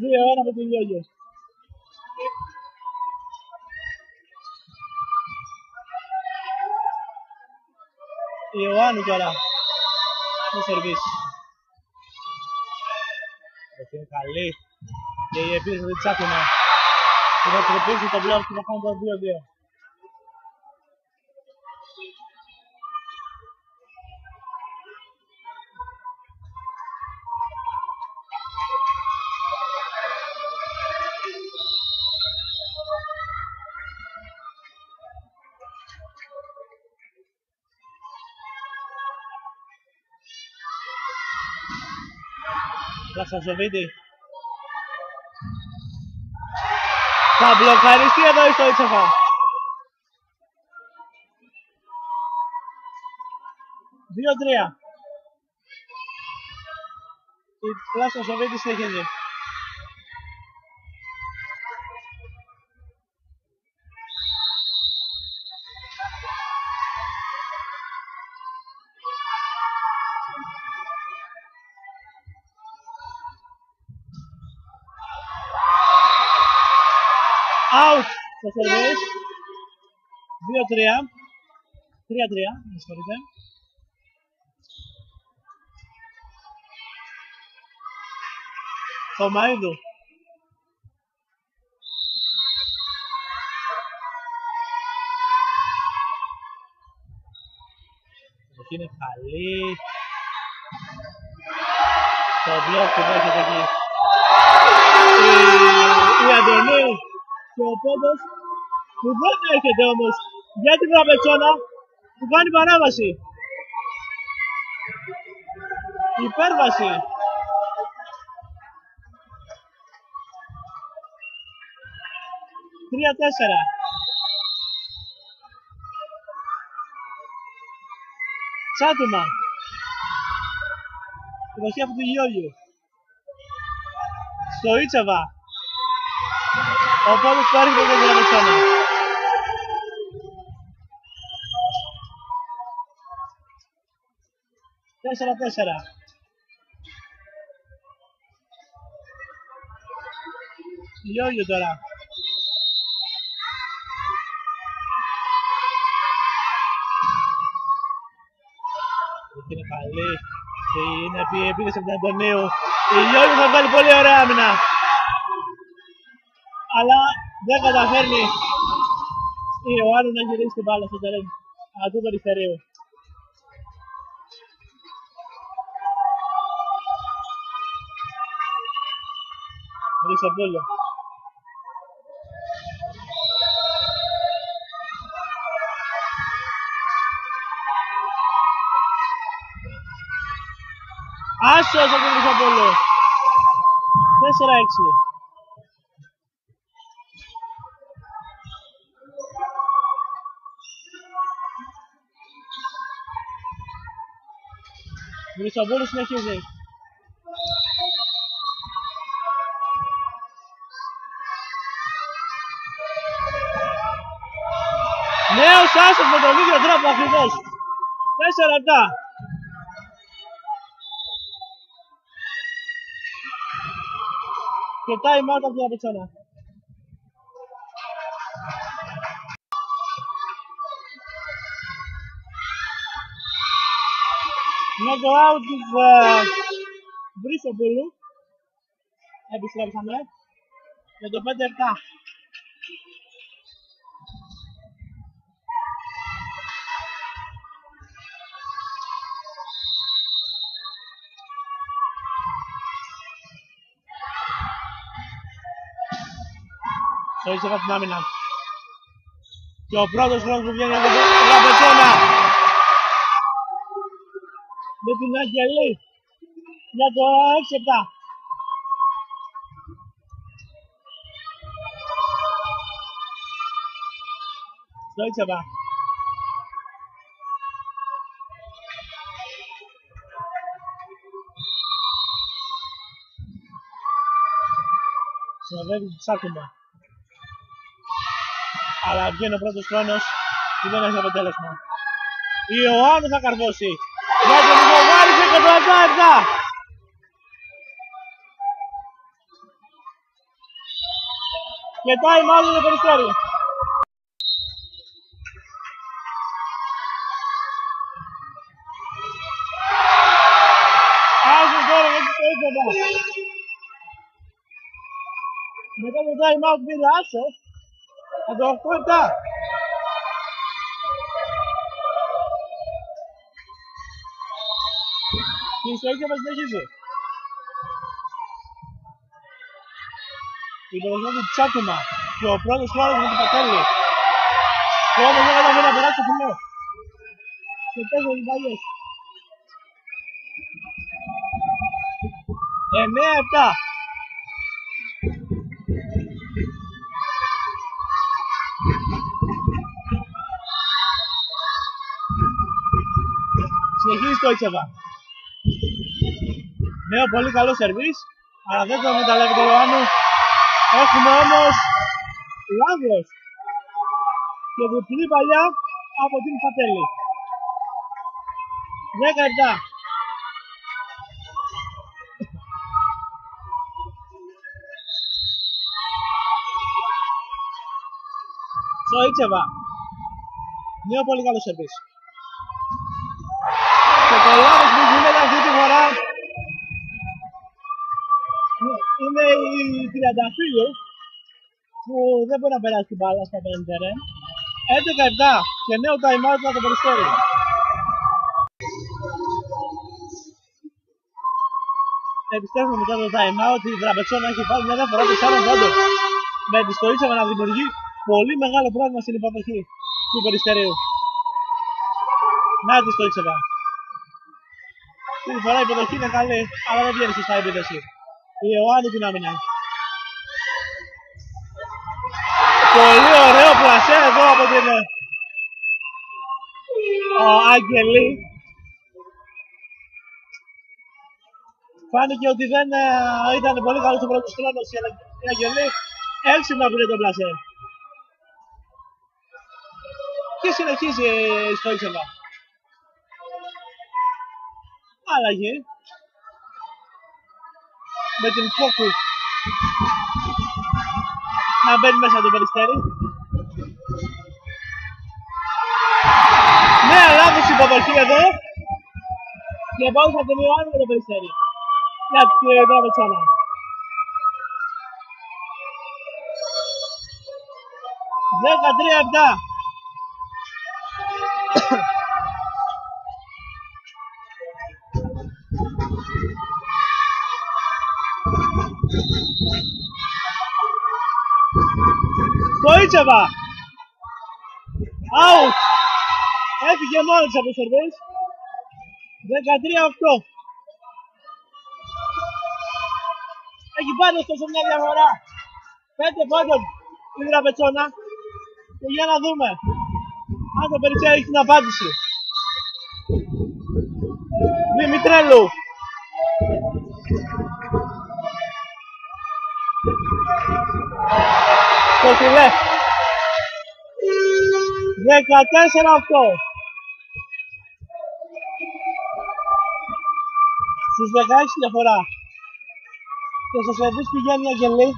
2-1 με την Ιώγου. Η Ιωάννου τώρα. Το σερβίς. Το είναι καλή. Και η επίδεση δεν τσάκουνε. Και θα τροπήσει το μπλοκ και θα κάνει το 2-2. Λασαζοβίτη. Θα μπλοκαριστεί εδώ η Στοίτσεβα. 2-3. Η Λασαζοβίτη συνεχίζει. Out στο σερβίς. 2-3. 3-3, με συγχωρείτε. Θωμαίδου. Εκεί είναι καλή. Το μπλοκ που δέχεται εκεί η Αντωνίου. Και ο πόντος που δεν έρχεται όμως για την Τραπετσόνα που κάνει παράβαση. Υπέρβαση. Τρία-4. Τσάτουμα. Υποχή από του Γιώργιου. Στο Ιτσεβα. Ο πόντος που έρχεται για την Τραπετσόνα. 4-4. Γιώργιο τώρα. Είναι καλή. Είναι επίδεση από την Αντωνίου. Η Γιώργιο θα βγάλει πολύ ωραία άμυνα. Αλλά δεν καταφέρνει η Ιωάννου να γυρίσει την μπάλα στο τερέν του Περιστερίου. Ρισοπούλιο. Άσος από τον Ρισοπούλιο. 4-6. Ρισοπούλιο συνεχίζει. Νέος άσος με τον ίδιο τρόπο ακριβώς. 4-7. Και time out από την Τραπετσόνα. Knock out της Βρυσοπούλου. Επιστρέψαμε για το 5-7. Στο ίσως από την άμυνα. Και ο πρώτος χρόνος που βγαίνει από την Τραπετσόνα. Με την Αγγελή για το 6-7. Στο Ιτσεβα. συνοδεύει το ψάχνημα. Αλλά βγαίνει ο πρώτος χρόνος και δεν έχει αποτέλεσμα. Η Ιωάννου θα καρδώσει. Για τον Ιωάννου και το 87. Και time out είναι το Περιστέρι. Άσος τώρα με το 87. Μετά το time out πήρε άσος. Θα το 8-7. Και η ιστορία μας συνεχίζει. Η υποδοχή του Τσάκουμα και ο πρώτος χώρος με την Πατέλη. Και όμως δεν καταφέρει να περάσει το φιλό. Σε 4 βαγιές. 9-7. Συνεχίζει το Ιτσεβά. Νέο πολύ καλό σερβίς, αλλά δεν το μεταλλεύει το Ιωάννου. Έχουμε όμως Λάβρος και διπλή παλιά από την Πατέλη. 17. Στο Ιτσεβά. Νέο πολύ καλό σερβίς. Και το Λάβρος που γίνεται αυτή τη φορά είναι η Τριανταφύλλου που δεν μπορεί να περάσει την μπάλα στα πέντερε. 11-7 και νέο time out για το Περιστέρι. Επιστρέφουμε μετά το time out, η Δραπετσόνα έχει πάρει μια διαφορά 4 πόντων με τη Στοίτσεβα να δημιουργεί πολύ μεγάλο πρόβλημα στην υποδοχή του Περιστερίου. Να τη Στοίτσεβα. Την φορά η υποδοχή είναι καλή, αλλά δεν βγαίνει σωστά η επίθεση. Η Ιωάννου την άμυνα. Πολύ ωραίο πλασέ εδώ από την Αγγελή. Φάνηκε ότι δεν ήταν πολύ καλός ο πρώτος χρόνος η Αγγελή. Έξυπνα πήρε το πλασέ. Και συνεχίζει η Στοίτσεβα. Αλλαγή. Με την Κόκκου να μπαίνει μέσα το Περιστέρι. Νέα λάθος υποδοχή εδώ και πάω από τον Ιωάννη με το Περιστέρι για την Δραπετσόνα. $13-7. Στοίτσεβα! Out! Έφυγε μόνο της από το σερβίς. 13-8. Έχει πάρει ωστόσο μια διαφορά 5 πόντων η Δραπετσόνα. Και για να δούμε αν το Περιστέρι έχει την απάντηση. Δημητρέλου. Το φιλέ. 14-8. Στους 16 διαφορά. Και στο σερβίς πηγαίνει η Αγγελή.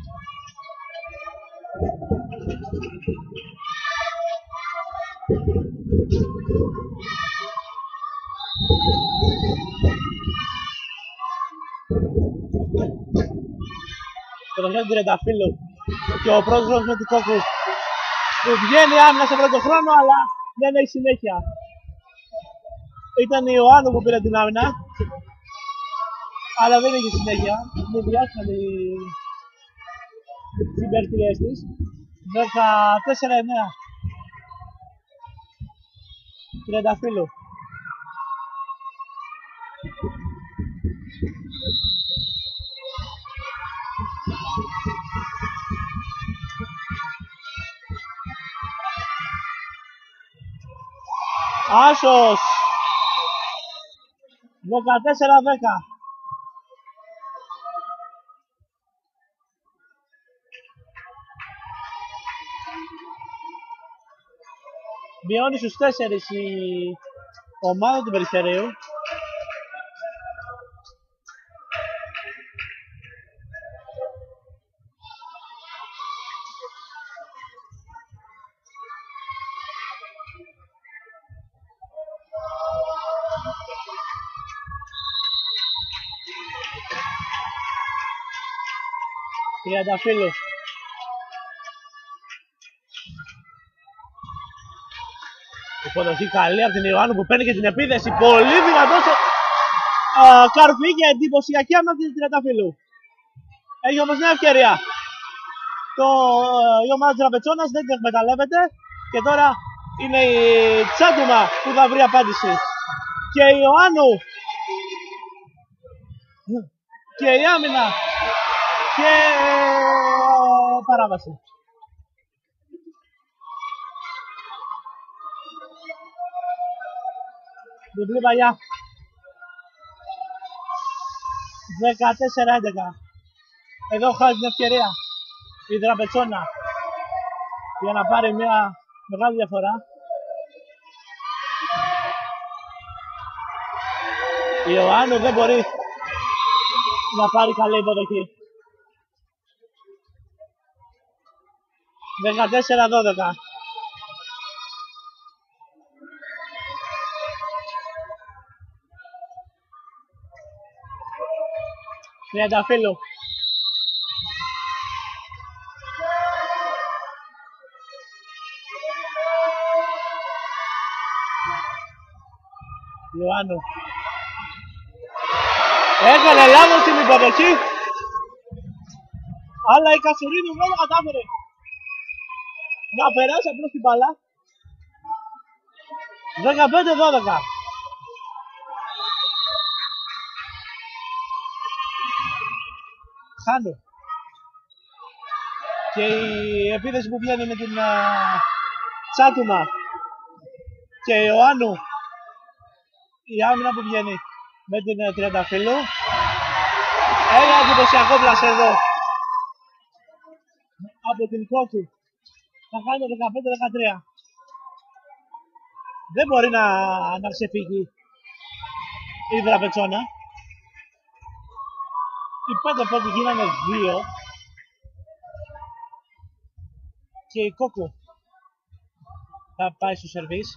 Το παιχνίδι του Τριανταφύλλου και ο πρώτος με την Κόκκου που βγαίνει άμυνα σε πρώτο χρόνο, αλλά δεν έχει συνέχεια. Ήταν η Ιωάννου που πήρε την άμυνα, αλλά δεν έχει συνέχεια. Μου βιάσαν οι συμπερτηρίες της. 14-9. Τριανταφύλλου. Άσος 14-10. Μειώνει στους 4 η ομάδα του Περιστερίου. Τριανταφύλλου. Υποδοχή καλή από την Ιωάννου που παίρνει και την επίθεση. Πολύ δυνατός καρφί και εντυπωσιακή άμυνα της Τριανταφύλλου. Έχει όμως μια ευκαιρία. Η ομάδα της Τραπετσόνας δεν την εκμεταλλεύεται και τώρα είναι η Τσάτουμα που θα βρει απάντηση. Και η Ιωάννου και η άμυνα και παράβαση. Διπλή παλιά. 14-11. Εδώ χάσει την ευκαιρία η Τραπετσόνα για να πάρει μια μεγάλη διαφορά. Η Ιωάννου δεν μπορεί να πάρει καλή υποδοχή. 14-12. Τριανταφύλλου. Ιωάννου. Έκανε λάθος στην υποδοχή. Αλλά η Κασουρίνου δεν το κατάφερε να περάσει απλώς την μπάλα. 15-12. Χάνου. Και η επίθεση που βγαίνει με την Τσάτουμα και η Ιωάννου. Η άμυνα που βγαίνει με την Τριανταφύλλου. Ένα εντυπωσιακό πλασέ εδώ από την Κόκκου. Θα κάνει το 15-13. Δεν μπορεί να ξεφύγει η Τραπετσόνα. Οι 5 πόντοι γίνανε 2 και η Κόκκου θα πάει στο σερβίς.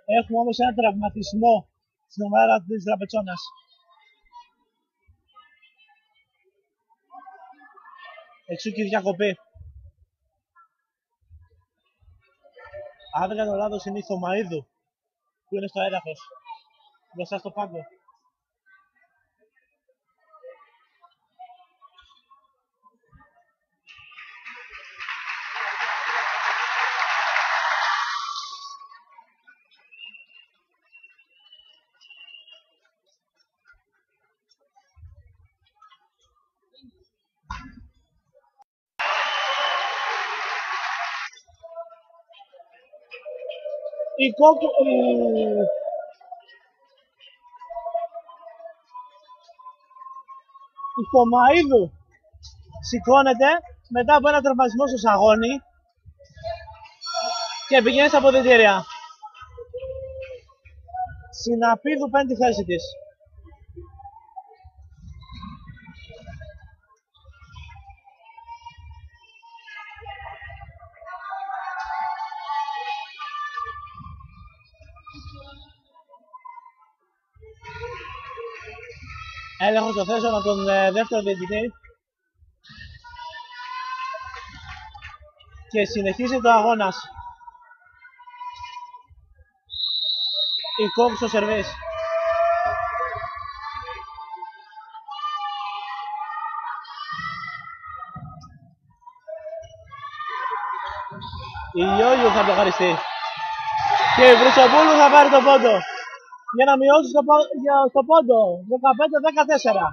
Έχουμε όμως ένα τραυματισμό στην ομάδα της Τραπετσόνας. Εξού και η διακοπή. Αν δεν κάνω λάθος είναι η Θωμαΐδου που είναι στο έδαφος, μπροστά στο πάγκο. Η Θωμαΐδου σηκώνεται μετά από ένα τραυματισμό στο σαγόνι και πηγαίνει στα αποδυτήρια. Συναπίδου παίρνει τη θέση της. Έλεγχος στο θέσιο από τον δεύτερο διαιτητή και συνεχίζει το αγώνας. Η Κόκκου στο σερβίς. Η Λιόλιου θα μπλοκαριστεί και η Βρυσοπούλου θα πάρει το πόντο για να μειώσει στο πόντο 15-14.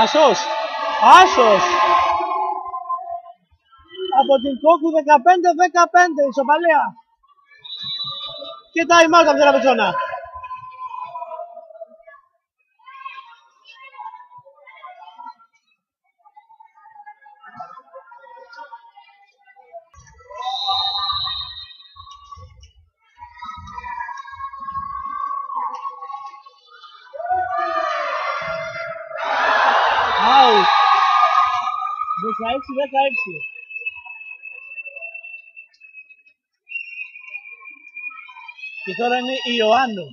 Άσος. Άσος. Από την Κόκκου 15-15, ισοπαλία. Και time out από την Ραπετσόνα. Out. 16-16. Και τώρα είναι η Ιωάννου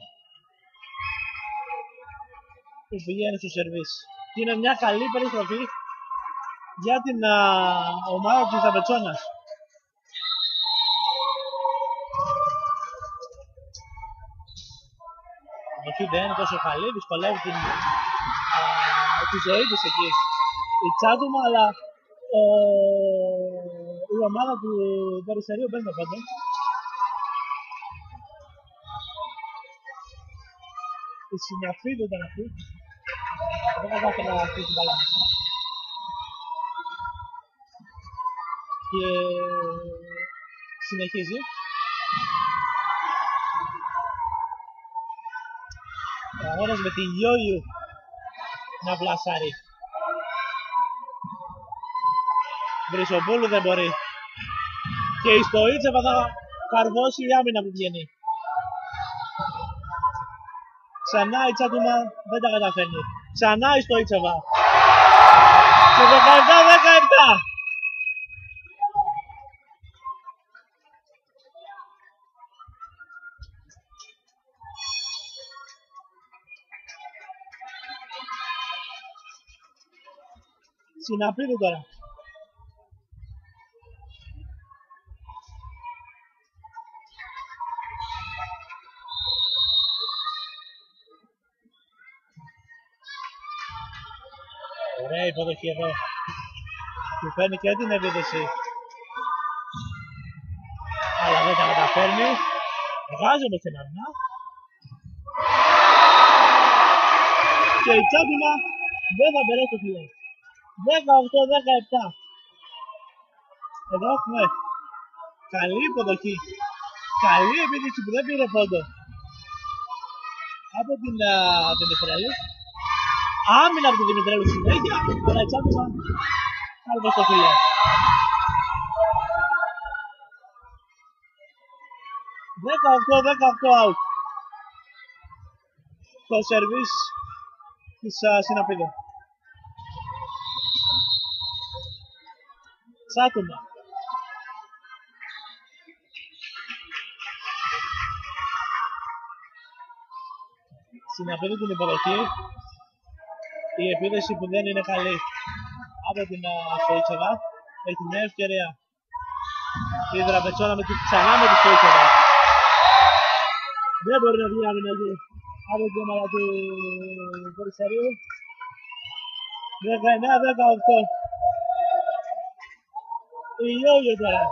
που πηγαίνει στο σερβίς. Και είναι μια καλή περιστροφή για την ομάδα της Ραπετσόνας. Όχι, δεν είναι τόσο καλή, δυσκολεύει τη ζωή της εκεί η Τσάτουμα, αλλά η ομάδα του Περιστερίου παίρνει το πέντε. Η συναφή του ήταν αυτή. Δεν κατάφερε να αφήσει την μπάλα μέσα. Και συνεχίζει. Ο αγώνας με τη Γιώγιου να πλασάρει. Βρυσοπούλου δεν μπορεί. Και η Στοίτσεβα θα καρδώσει η άμυνα που βγαίνει. Ξανά η Τσάτουμα δεν τα καταφέρνει. Ξανά η Στοίτσεβα. Και 17-17. Συναπίδου τώρα. Ωραία υποδοχή εδώ. Του φέρνει και την επίδεση. Αλλά δεν τα καταφέρνει. Βγάζει όμως την άμυνα. Και η Τσάτουμα δεν θα περάσει το φιλέ. 18-17. Εδώ έχουμε καλή υποδοχή. Καλή επίδειξη που δεν πήρε πόντο από την Δημητρέλου. Άμυνα από την Δημητρέλου συνέχεια, αλλά η Τσάτουμα κάλυψε στο φιλέ. 18-18 out. Το σερβίς της Συναπίδου. Τσάτουμα. Συναπίδου την υποδοχή. Η επίδεση που δεν είναι καλή από την Στοίτσεβα. Έχει μια ευκαιρία η Δραπετσόνα ξανά με τη Στοίτσεβα. Δεν μπορεί να βγει άμυνα εκεί από την ομάδα του Περιστερίου. 19-18. Η Γιώργιο τώρα.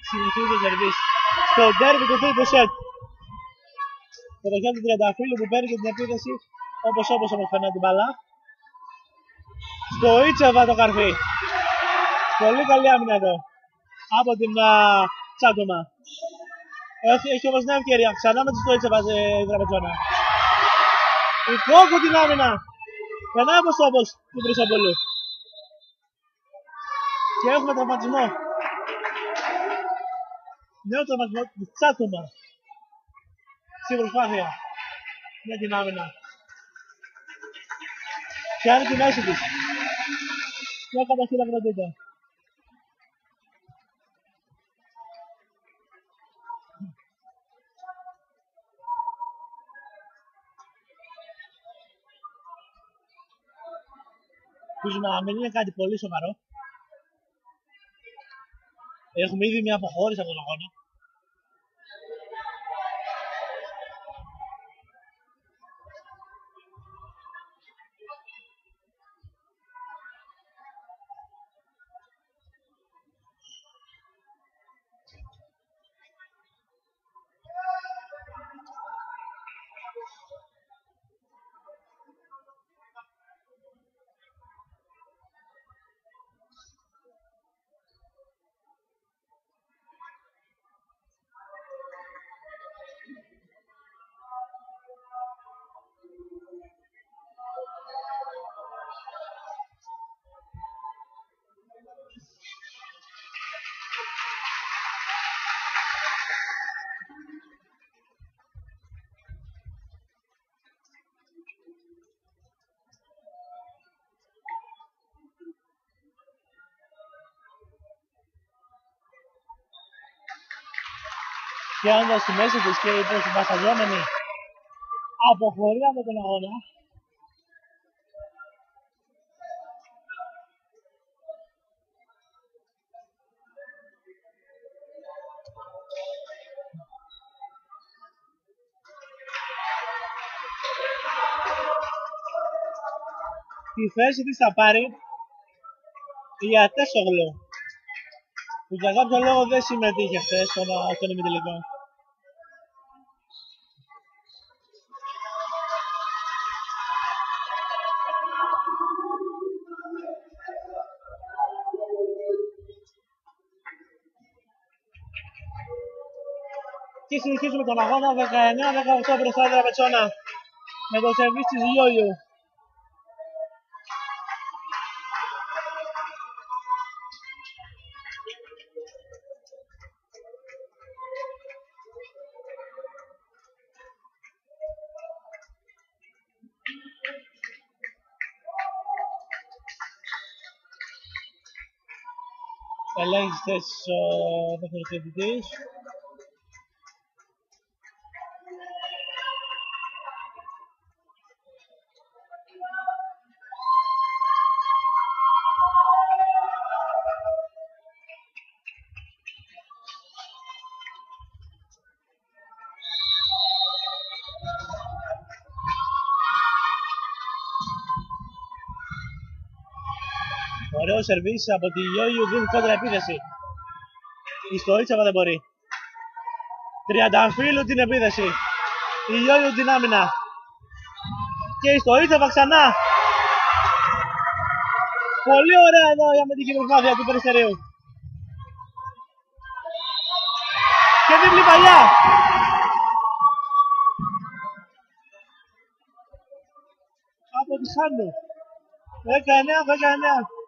Συνεχίζει το σερβίς. Στο ντέρμπι του τρίτου σετ. Κατοχιά του Τριανταφύλλου που παίρνει και την επίθεση όπως όμως φέρνει την μπαλά. Στο Ιτσεβα το καρφί. Πολύ καλή άμυνα εδώ από την Τσάτουμα. Έχει όμως μια ευκαιρία ξανά με τη Στοίτσεβα η Δραπετσόνα. Η Κόκκου την άμυνα. Περνάει από στόπος του Βρυσοπούλου. Και έχουμε τραυματισμό. Νέο τραυματισμό της Τσάτουμα. Στην προσπάθεια για την άμυνα. Πιάνει τη μέση της. Και καταχείρα κρατείται. Ελπίζουμε να μην είναι κάτι πολύ σοβαρό. Έχουμε ήδη μια αποχώρηση από τον αγώνα. πιάνοντας στη μέση της και οι προσυμπασχαζόμενοι αποχωρεί από τον αγώνα. Τη θέση της θα πάρει η Ατέσογλου, που για κάποιο λόγο δεν συμμετείχε χθες στον ημιτελικό. Και συνεχίζουμε τον αγώνα 19-18 μπροστά η Δραπετσόνα με το σερβίς της Γιώλιου. Ελέγχει τις θέσεις ο δεύτερος διευθυντής. Ωραίο σερβίς από τη Γιώργιου, δίνει κόντρα επίθεση. Η Στοίτσεβα δεν μπορεί. Τριανταφύλλου την επίθεση. Η Γιώργιου την άμυνα. Και η Στοίτσεβα ξανά. Πολύ ωραία εδώ η αμυντική προσπάθεια του Περιστερίου. Και δίπλη παλιά. Από τη Χάνου. 19-19.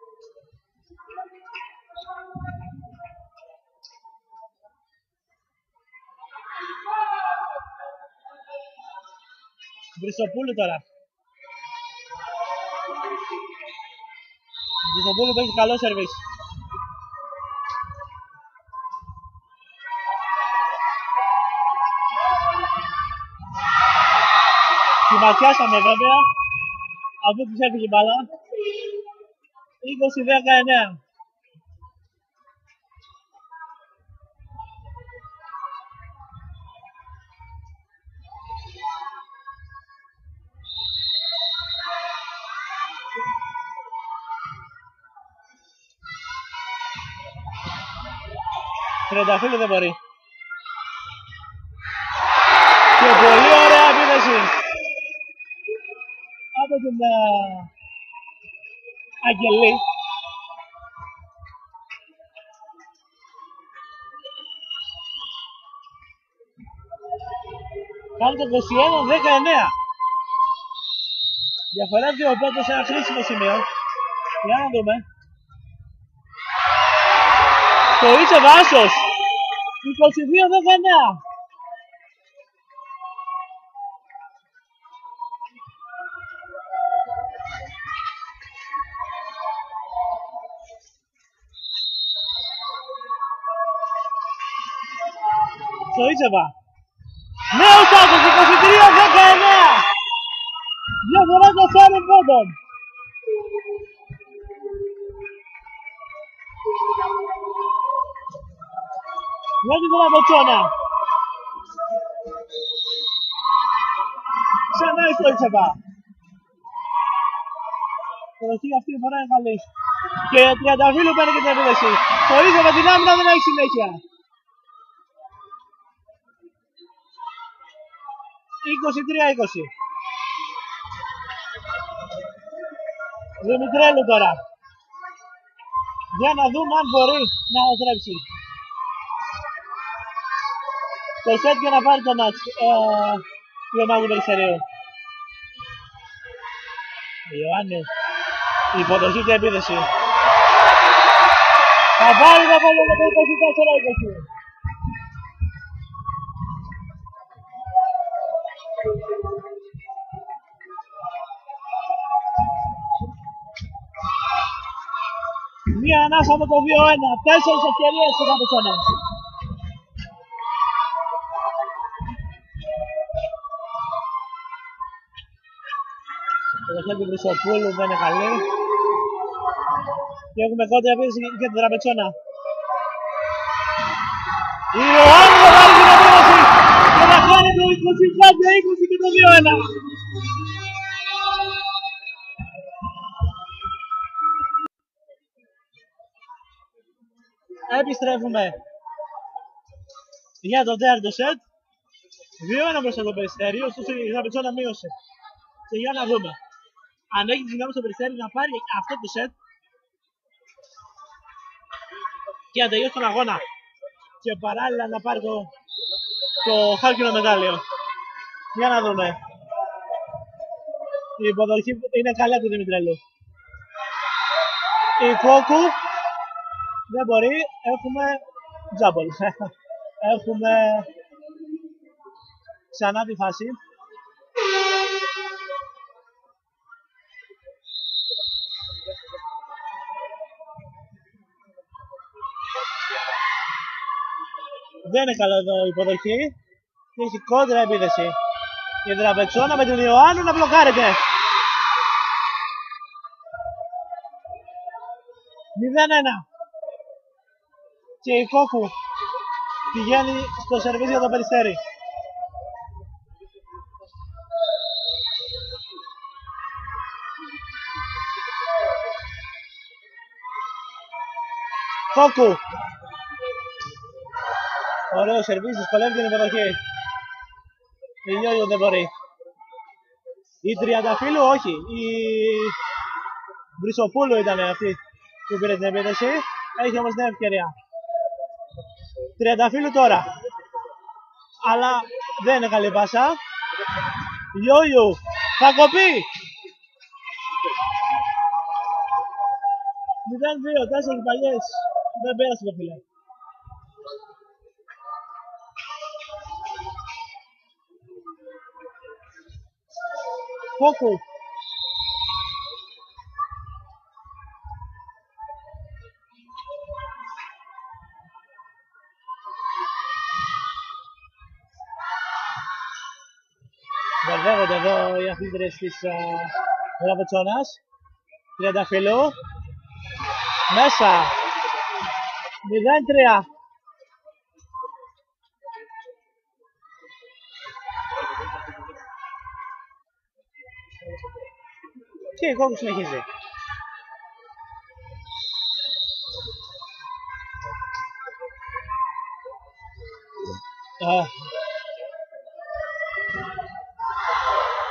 Βρυσοπούλου τώρα. Βρυσοπούλου που έχει καλό σερβίς. Τη ματιάσαμε βέβαια, αφού της έφυγε η μπάλα. 20-19. Τριανταφύλλου δεν μπορεί. Και πολύ ωραία επίθεση από τον Αγγελή. Κάνει το 21-19. Διαφορά 2 πόντους σε ένα χρήσιμο σημείο. Για να δούμε. Το Ίτσε Βάσος. 22-19. Το Ίτσεβα. Νέος άκος, 23-19. Διαφορά 4 πόντων. Για την Δραπετσόνα. Ξανά η Στοίτσεβα. Προχή αυτή η φορά είναι καλή. Και Τριανταφύλλου παίρνει και την επίδεση. Το Ίτσεβα την άμυνα δεν έχει συνέχεια. 23-20. Δημητρέλου τώρα. Για να δούμε αν μπορεί να ανατρέψει. Το σετ για να πάρει τον Ιωαννάκη Περιστερίου. Ιωάννου. Η υποδοχή και επίθεση. Θα πάρει το πόλο με το 24-20. Μία ανάσα με το 2-1. 4 ευκαιρίες στην Δραπετσόνα. κατοχή του Βρυσοπούλου δεν είναι καλή. Και έχουμε κόντρα επίθεση και την Τραπετσόνα. Ιωάννου θα βάλει την επίθεση και θα κάνει το 25-20 και το 2-1. Επιστρέφουμε για το τέταρτο σετ. 2-1 μπροστά το Περιστέρι, ωστόσο η Τραπετσόνα μείωσε. Και για να δούμε αν έχει δυνάμει στο Περιστέρι να πάρει αυτό το σετ και να τελειώσει τον αγώνα και παράλληλα να πάρει το χάλκινο μετάλλιο. Για να δούμε. Η υποδοχή είναι καλή του Δημητρέλου. Η Κόκου δεν μπορεί, έχουμε τζάμπολ. Έχουμε ξανά τη φάση. Δεν είναι καλό εδώ η υποδοχή και έχει κόντρα επίθεση. Η Τραπετσόνα με τον Ιωάννου να μπλοκάρεται. 0-1. Και η Κόκου πηγαίνει στο σερβίς για το Περιστέρι. Κόκου. Ωραίο σερβίς, δυσκολεύει την υποδοχή. Η Λιόλιο δεν μπορεί. Η Τριανταφύλου όχι. Η Βρυσοπούλου ήταν αυτή που πήρε την επίθεση. Έχει όμως την ευκαιρία. Τριανταφύλου τώρα. Αλλά δεν είναι καλή πάσα. Λιόλιο θα κοπεί. 0-2, 4 παλιές. Δεν πέρασε το φιλέ. Κόκου. Μπερδεύονται εδώ οι αθλήτριες της Τραπετσόνας. Τριανταφύλου. Μέσα. 0-3. Και η Κόκκου συνεχίζει.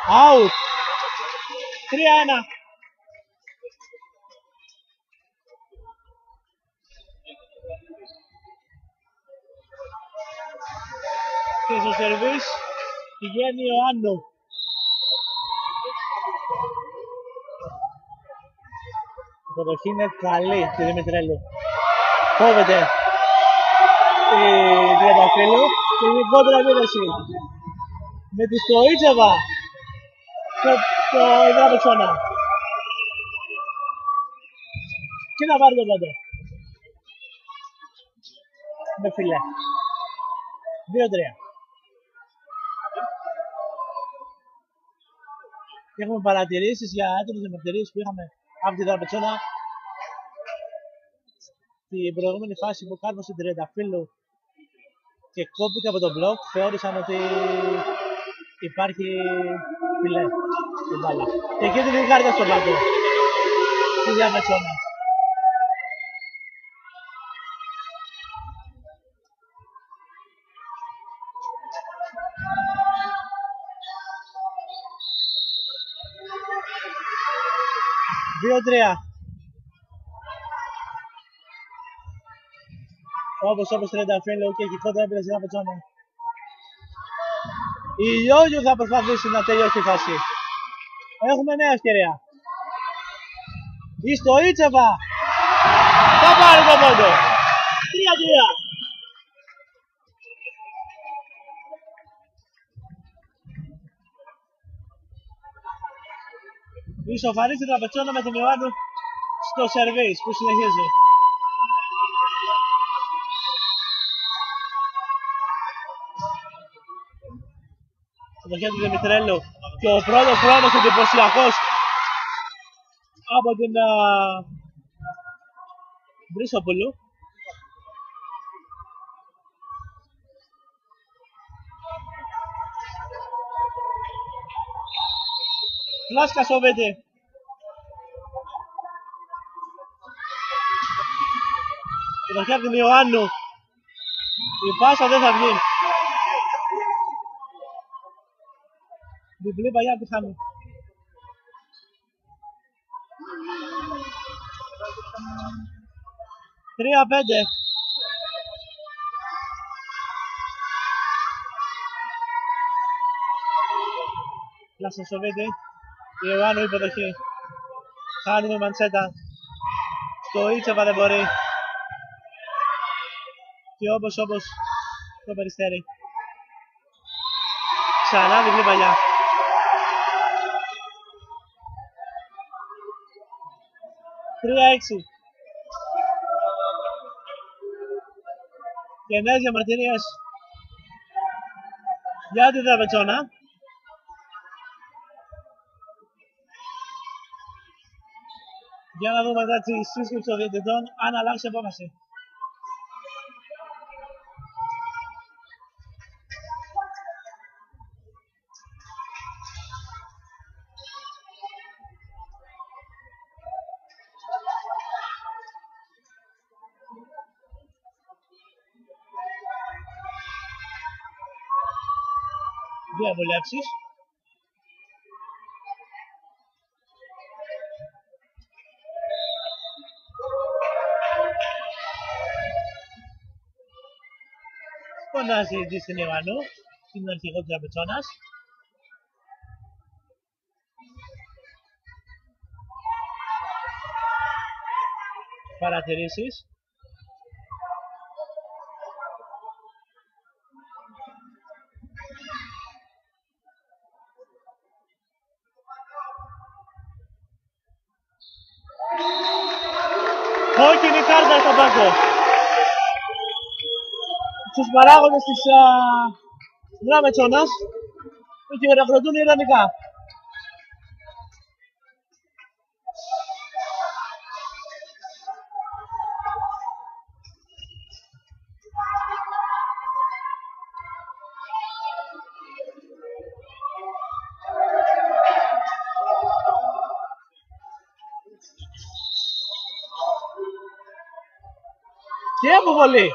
Out. 3-1. Και στο σερβίς πηγαίνει ο Ιωάννου. Η υποδοχή είναι καλή τη Δημητρέλου. Φόβεται η Τριανταφύλου και είναι κόντρα επίθεση. Με τη Στοίτσεβα στο Τραπετσόνα. Και να πάρει το πόντο. Με φιλέ. 2-3. Και έχουμε παρατηρήσεις για άτομες διαμαρτυρίες που είχαμε από την Τραπετσόνα στην προηγούμενη φάση που κάρβωσε την Τριανταφύλου και κόπηκε από τον μπλοκ. Θεώρησαν ότι υπάρχει φιλέ στην μπάλα. Και εκεί την κάρτα στον πάτο τη Τραπετσόνα. Όπως Τριανταφύλου και έχει κόντρα επίθεση στην Τραπετσόνα. Η Λιόλιου θα προσπαθήσει να τελειώσει τη φάση. Έχουμε νέα ευκαιρία. Η Στοίτσεβα θα πάρει το πόντο. 3-3. Ισοφαρίζει την Τραπετσόνα με τον Ιωάννου στο σερβίς που συνεχίζει. Το χέρι του Δημητρέλου και ο πρώτος χρόνος εντυπωσιακός από την Βρυσοπούλου. Πλάσκα σοβέται. Το χέρι του Ιωάννου. Η πάσα δεν θα βγει. Διπλή παλιά τη χάνει. Τρία πέντε. Πλάσκα σοβέται. Ιωάννου υποδοχή. Χάνει το Μαντσέτα. Το Ιτσεβα δεν μπορεί. Και όπως το Περιστέρι. Ξανά διπλή παλιά. Τρία έξι. Και νέες διαμαρτυρίες για την Δραβετσόνα. Για να δούμε μετά τη σύσκεψη των διαιτητών αν αλλάξει απόφαση. Δύο απολέψεις. Φωνάζει στην Ιωάννου, την αρχηγό της Δραβετσόνας. Παρατηρήσεις. Κόκκινη κάρτα στον πάγκο. Στους παράγοντες της Δραβετσόνας που χειροκροτούν ειρωνικά. Και αποβολή.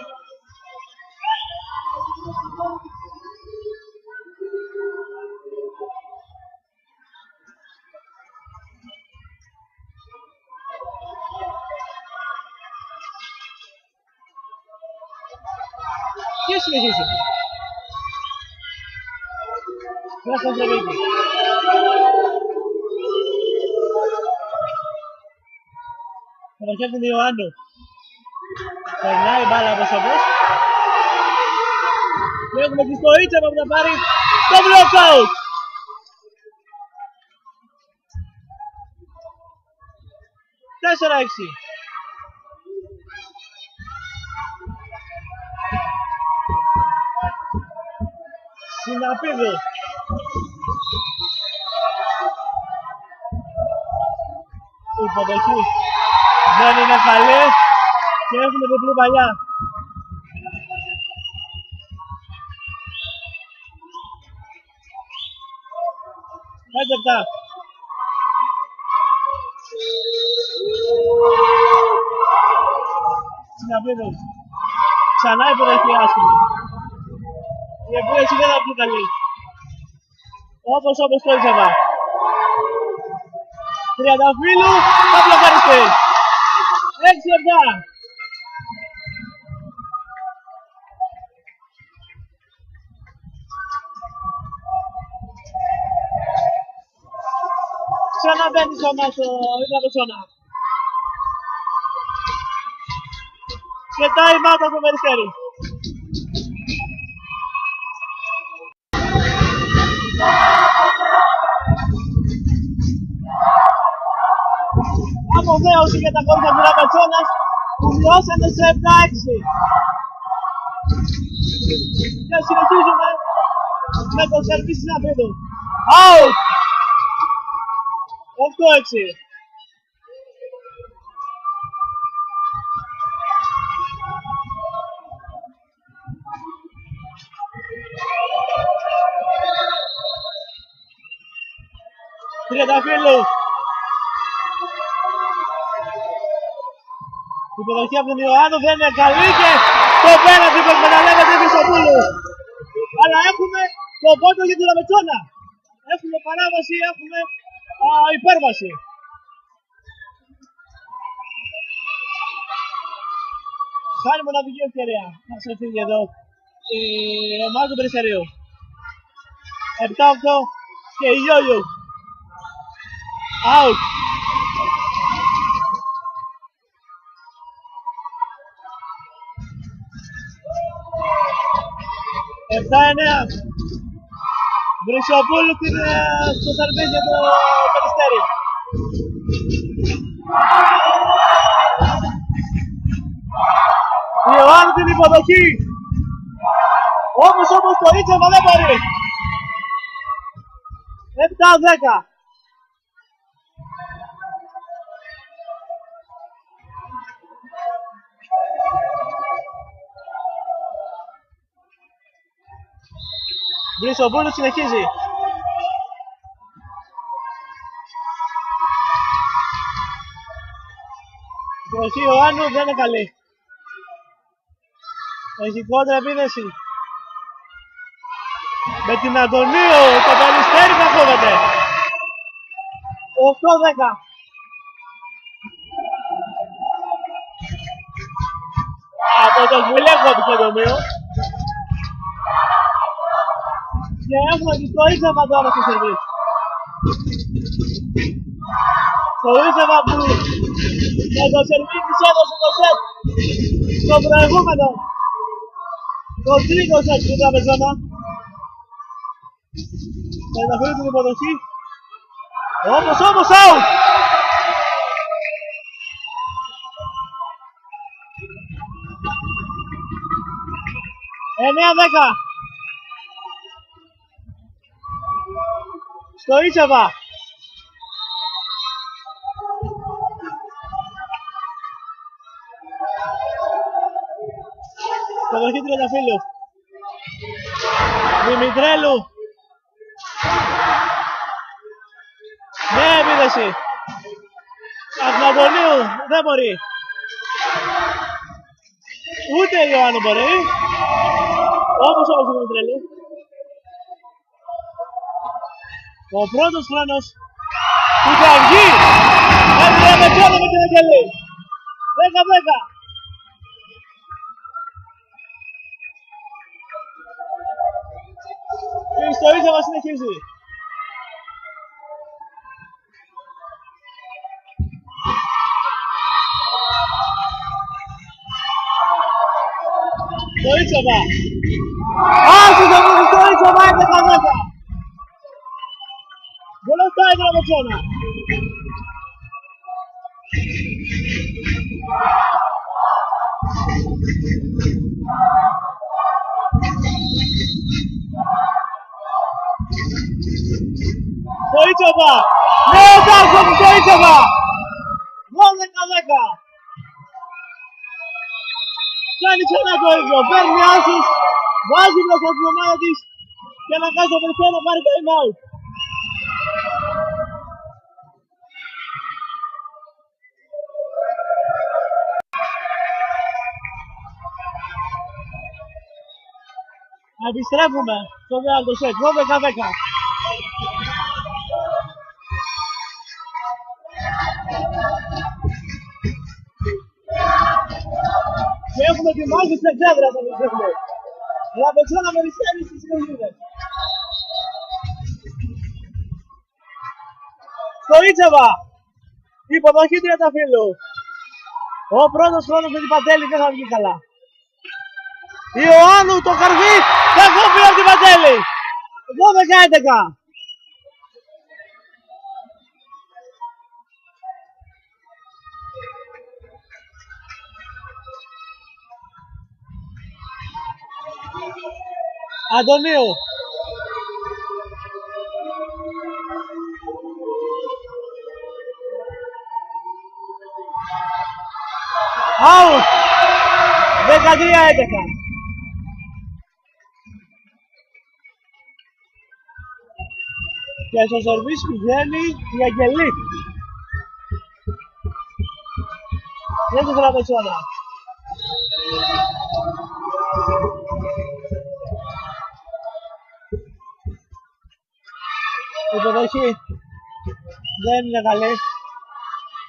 Και συνεχίζει. Πλάσκα Ζεβίκη. Με το χέρι του Ιωάννου. Περνάει μπάλα όπως όπως. Και έχουμε τη Στοίτσεβα που θα πάρει το blockout. Τέσσερα έξι. Συναπίδου. Υποδοχή. Δεν είναι καλή. Και έχουμε διπλή παλιά. 5 λεπτά. Συναπίδου. Ξανά υποδοχή άσχημη. Η επίεση δεν θα πει καλή. Όπως το Ιτσεβα. Τριανταφύλλου θα μπλοκαριστεί. 6 λεπτά. Ξαναμπαίνει όμως ο Δραβετσόνα. Και time out από το Περιστέρι. Αποδέωση για τα κόρια του Δραβετσόνας που μειώσανε σε 7-6. Και συνεχίζουμε με το σερβίς Συναπίδου. Out! 8-6. Τριανταφύλλου. Η υποδοχή από τον Ιωάννου δεν είναι καλή και το πέναλτι που εκμεταλλεύεται η Χρυσοπούλου. Αλλά έχουμε τον πόντο για τη Λαμετσόνα. Έχουμε παράβαση, έχουμε υπέρβαση. Χάνει μοναδική ευκαιρία να σε φύγει εδώ η ομάδα του Περιστερίου. 7-8 και η Γιόλιου. Out. 7-9. Βρυσοπούλου στο σερβίς για το Περιστέρι. Ιωάννου την υποδοχή. Όμως το Ίτσεβα δεν μπορεί. 7-10. Βρυσοπούλου συνεχίζει. Η προσοχή Ιωάννου δεν είναι καλή. Έχει κόντρα επίδεση. Με την Αντωνίου το Περιστέρι θα κόβεται. 8-10. Από τον Βουλέκο του Αντωνίου. Και έχουμε και το Ίτσεβα τώρα στο σερβίς. Το Ίτσεβα που με το σερβίς της έδωσε το σετ στο προηγούμενο. Το τρίτο σετ του Τραπεζόνα. Και να φέρει την υποδοχή. Όμως out! Εννέα 10. Στο Ίτσεβα. Υποδοχή Τριανταφύλλου. Δημητρέλου. Νέα επίδεση. Αγνατολίου δεν μπορεί. Ούτε η Ιωάννου μπορεί. Όπως ο Δημητρέλου. Ο πρώτος χρόνος του Καυγή. Έμεινε με τσόνα με την Αγγελή. 10-10. Η ιστορία μας συνεχίζει. Το Ίτσεβα. Άρχισε μου το Ίτσεβα 11-10. Μπροστά η Δραβετσόνα. Το Ίτσεβα. Νέος άρχος το Ίτσεβα. 12-10. Κάνει ξανά το ίδιο. Παίρνει άσους. Βάζει μπροστά την ομάδα της και να κάνει το Περιστέρι να πάρει time out. Επιστρέφουμε στο δεύτερο σετ, 12-10. Και έχουμε τη μάχη στην εξέδρα θα πιστεύουμε. Λαμπετσόνα Περιστέρι στις Κοζίδες. Στο Ίτσεβα, υποδοχή Τριανταφύλλου. Ο πρώτος χρόνος με την Παντέλη δεν θα βγει καλά. Ιωάννου το καρβί θα κόβει από την Παντέλη. 12-11. Αντωνίου. Out. 13-11. Και στο σερβίς πηγαίνει η Αγγελή. Δεν το Τραπετσόνα. Η υποδοχή δεν είναι καλή,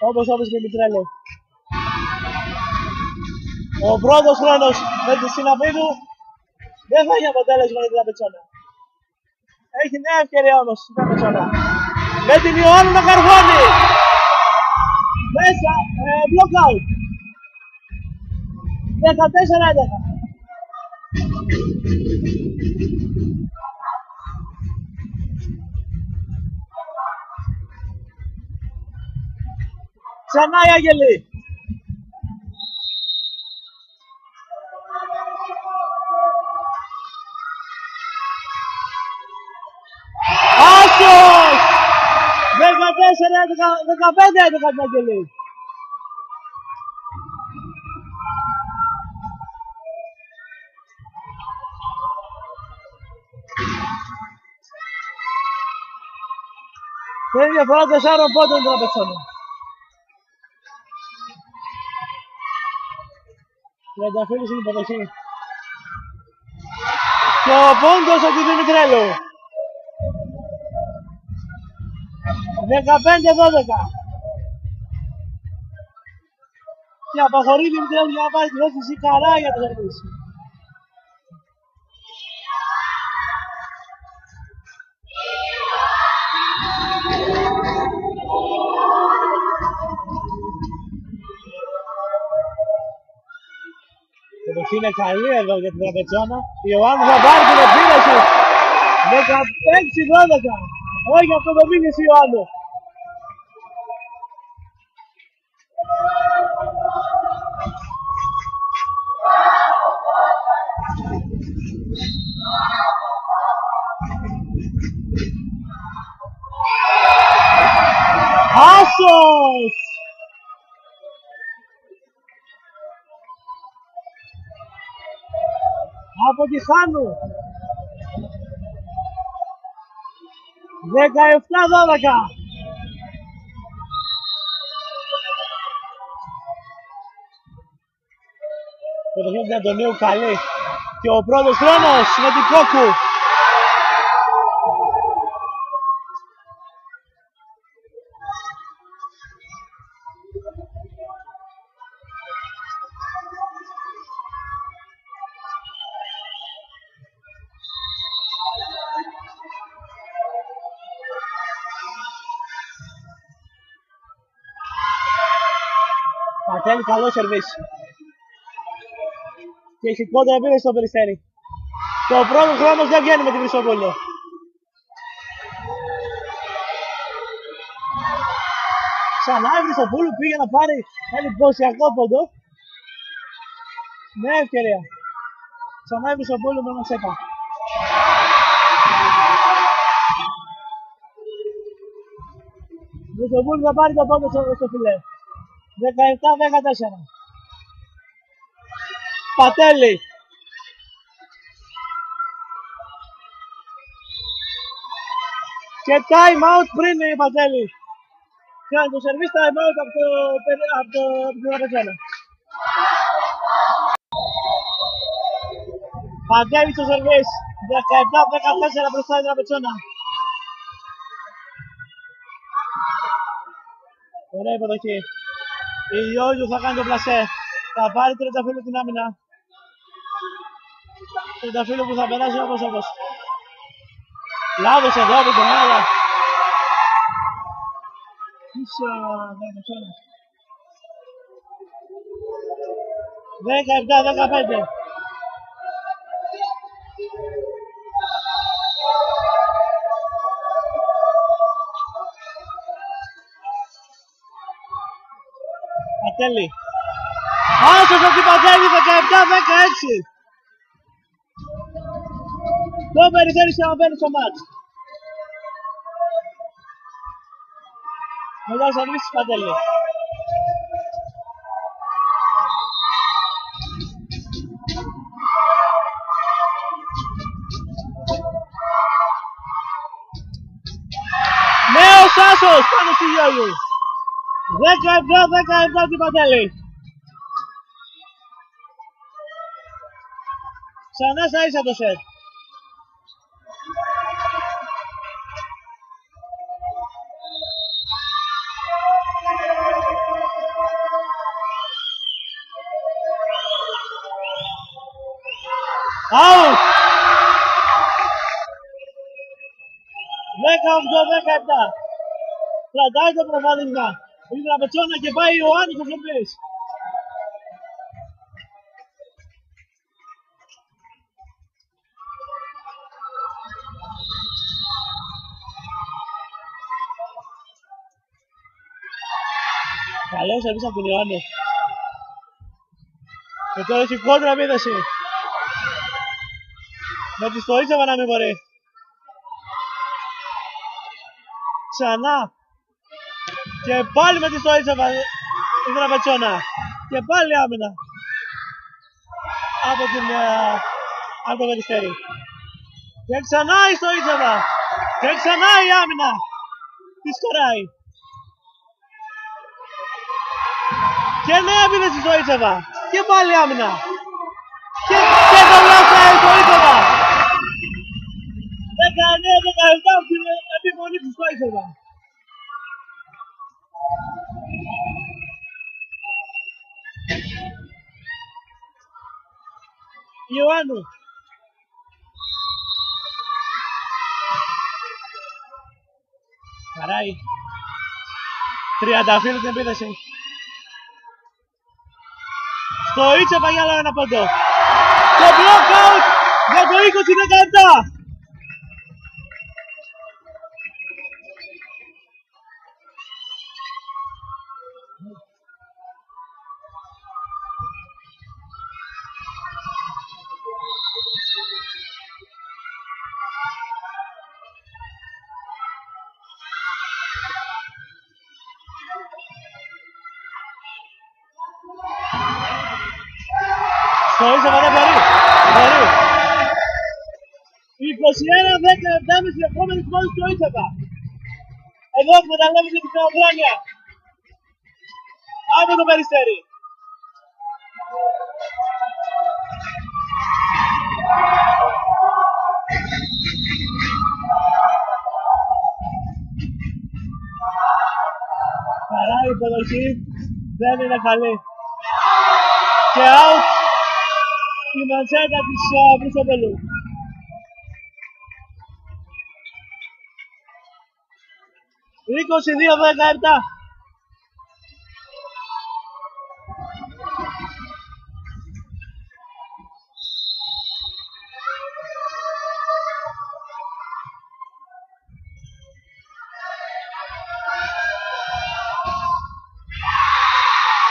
όπως και η Μητρέλο. Ο πρώτος χρόνος με τη συναφή του δεν θα έχει αποτέλεσμα για την Τραπετσόνα. Έχει νέα ευκαιρία όμως η Τραπετσόνα. Με την Ιωάννου να καρφώνει. Μέσα, block out. 14-11. Ξανά η Αγγελή. Άσος! 14-15 την Αγγελή. Θέλει διαφορά 4 πόντων την Τραπετσόνα. 30 φίλους στην υποδοχή. Και ο πόντος από τη Δημητρέλου. 15-12. Και αποχωρεί η Δημητρέλου για να πάρει τη θέση της Ικαρά για το σερβίς. Η εποχή είναι καλή εδώ για την Τραπετσόνα. Η Ιωάννου θα πάρει την επίδεση. 16-12. Όχι αυτό το μήνυση η Ιωάννου. Άσος! Από τη Χάνου. 17-12. Το παιχνίδι του Αντωνίου καλή. Και ο πρώτος χρόνος με την Κόκκου. Πατέλη καλό σερβίς. Και έχει κόντρα επίδεση στο Περιστέρι. Και ο πρώτος χρόνος δεν βγαίνει με την Χρυσόπολη. Ξανά η Χρυσοπούλου πήγε να πάρει ένα εντυπωσιακό πόντο. Νέα ευκαιρία. Ξανά η Χρυσοπούλου με ένα σέπα. Η Χρυσοπούλου θα πάρει το πόντο στο φιλέ. 17-14. Πατέλη. Και time out πριν η Πατέλη. Κάνει το σερβίς time out από την Τραπετσόνα. Πατέλη στο σερβίς. 17-14 μπροστά η Τραπετσόνα. Ωραία υποδοχή. Η Ιόλιου θα κάνει το πλασέ. Θα πάρει Τρενταφύλλου την άμυνα. Τρενταφύλλου που θα περάσει όπως. Λάβος εδώ από τον άλλα. Πίσω Τρενταφύλλου. 17-15. Πατέλη. Άσος από την Πατέλη 17-16. Το Περιστέρι ξαναμπαίνει στο μάτς. Μετά σερβίς της Πατέλη. Γιώργου. 17-17 την Παντέλη. Ξανά στα ίσα το σετ. Out! 18-17. Κρατάει το προβάδισμα. Η Τραπετσόνα και πάει ο Άννης ο Σοφής. Καλώς εμείς από τον Ιωάννη. Και τώρα έχει κόντρα επίδεση. Με τη Στοίτσεβα να μην μπορεί. Ξανά. Και πάλι με τη Στοίτσεβα η Τραπετσόνα. Και πάλι άμυνα. Από το Περιστέρι. Και ξανά η Στοίτσεβα. Και ξανά η άμυνα. Τη σκοράει. Και νέα επίδεση στο Ίτσεβα. Και πάλι άμυνα. Και το βλάστα στο Ίτσεβα. 19-17 από την επιμονή του στο Ίτσεβα. Ιωάννου. Καράει. 30 φίλοι την επίδεση. Στο Ίτσεβα για άλλο ένα πόντο. Το block out για το 20-17. Στο Ίτσεβα δεν μπορεί. Μπορεί. 21-17 με την επόμενη μόλι στο Ίτσεβα. Εδώ εκμεταλλεύεται την Θεοδράνια. Από το Περιστέρι. Παρά η υποδοχή δεν είναι καλή. Και out η μαντσέτα της Βρυσοπολού. «22-17».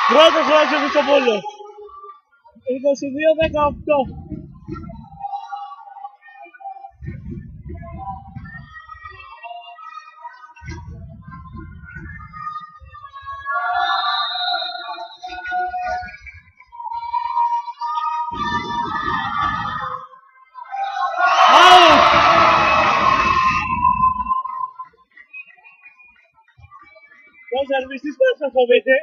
Πρώτος ρόλος του Βρυσοπόλου. 22-18. Ο σερβιστής πώς θα φοβείται.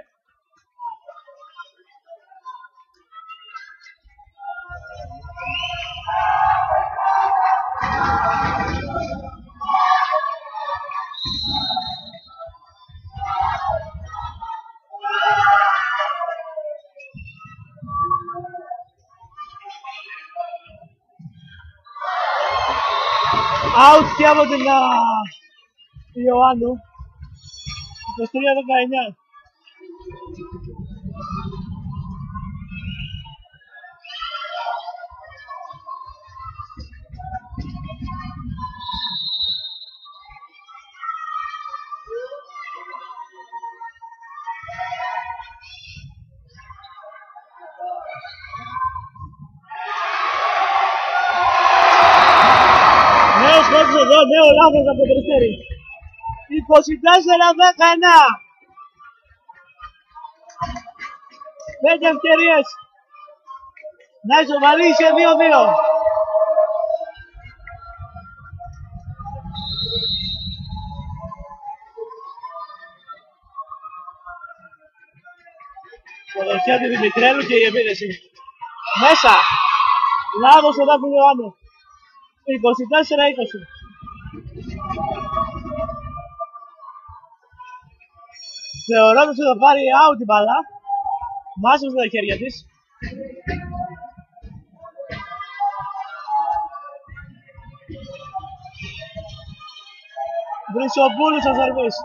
Out και από την Ιωάννου. 23-19. Νέος κόντς εδώ, νέο λάθος από το Περιστέρι. 24-19. 5 ευκαιρίες να ισοβαρήσει σε 2-2. Το δοχείο του Δημητρέλου και η επίδεση. Μέσα. Λάθος εδώ του Ιωάννου. 24-20. Θεωρώντας ότι θα πάρει out την μπάλα. Μάσος στα χέρια της. Βρυσοπούλου στο σερβίς.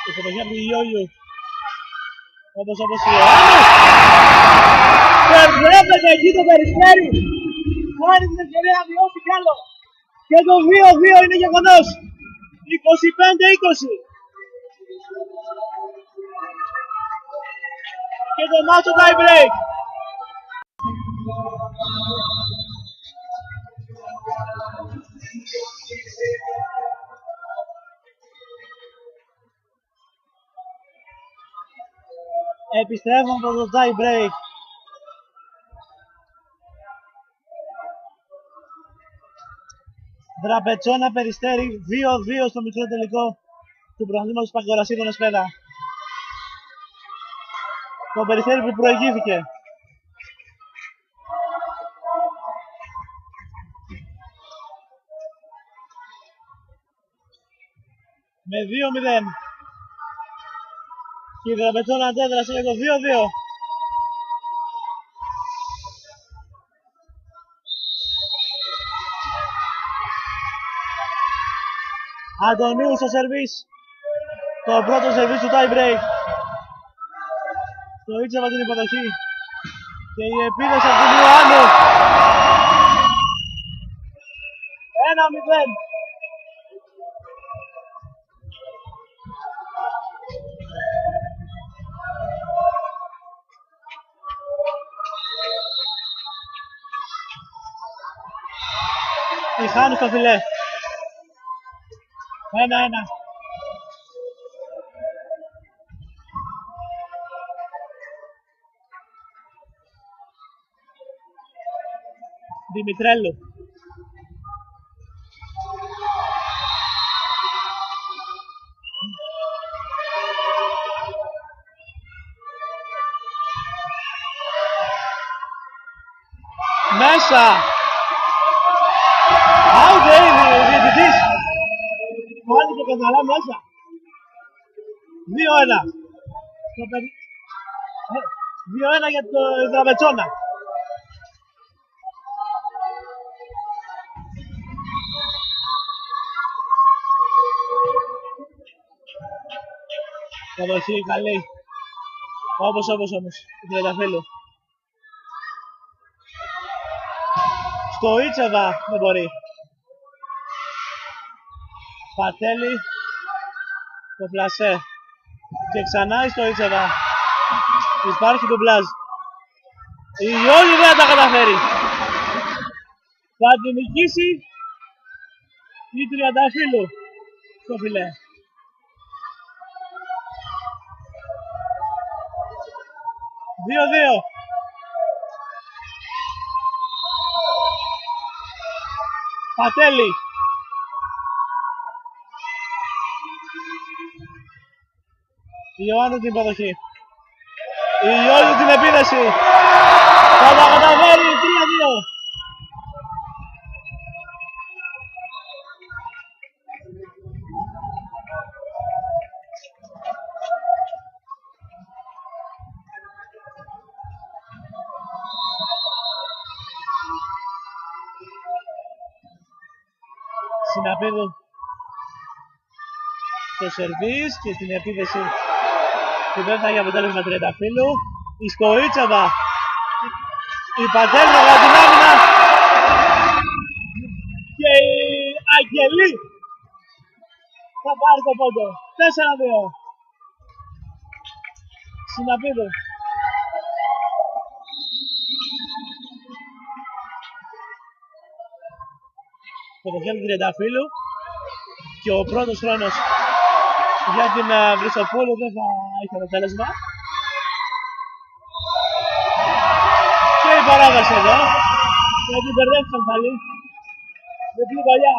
Η φωτογιά του Ιώγιου. Όπως ο Ιωάννης. Και βλέπετε εκεί το Περιστέρι. Κάνει την ευκαιρία να μειώσει κι άλλο. Και το 2-2 είναι γεγονός. 25-20. Και το μάτσο tie break. Επιστρέφουμε από το tie break. Δραπετσόνα Περιστέρι 2-2 στο μικρό τελικό του πρωταθλήματος Παγκορασίδων Εσπέδα. Το Περιστέρι που προηγήθηκε. Με 2-0. Και η Δραπετσόνα αντέδρασε για το 2-2. Αντωνίου στο σερβίς. Το πρώτο σερβίς του tie break. Το Ιτσεβα την υποδοχή. Και η επίδεση από τον Ιωάννου. 1-0. Η Χάνου στο φιλέ. 1-1. Δημητρέλου. Μέσα. Out ο διαιτητής. Φάνηκε καθαρά μέσα. 2-1. 2-1 για το Δραπετσόνα. Κατοχή καλή. Όπως όμως. Η Τρενταφύλλου. Στο Ιτσεβα δεν μπορεί. Πατέλη. Το πλασέ. Και ξανά στο Ιτσεβα. Υπάρχει ντουμπλάζ. Η Ιώγη δεν θα τα καταφέρει. Θα την νικήσει η Τριανταφύλλου στο φιλέ. Δύο. Πατέλη. Η Ιωάννου την υποδοχή. Η Ιώγη την επίδεση. Θα τα καταφέρει 3-2. Συναπέδου στο σερβίς και στην επίδεση που δεν θα έχει αποτέλεσμα Τριανταφύλλου. Η Σκοίτσεβα. Η Πατέλη για την άμυνα. Και η Αγγελή θα πάρει το πόντο. 4-2. Συναπέδου. Το χέρι του Τριανταφύλλου και ο πρώτος χρόνος για την Βρυσοπούλου δεν θα έχει αποτέλεσμα. παράβαση εδώ. Γιατί μπερδεύτηκαν πάλι. Διπλή παλιά.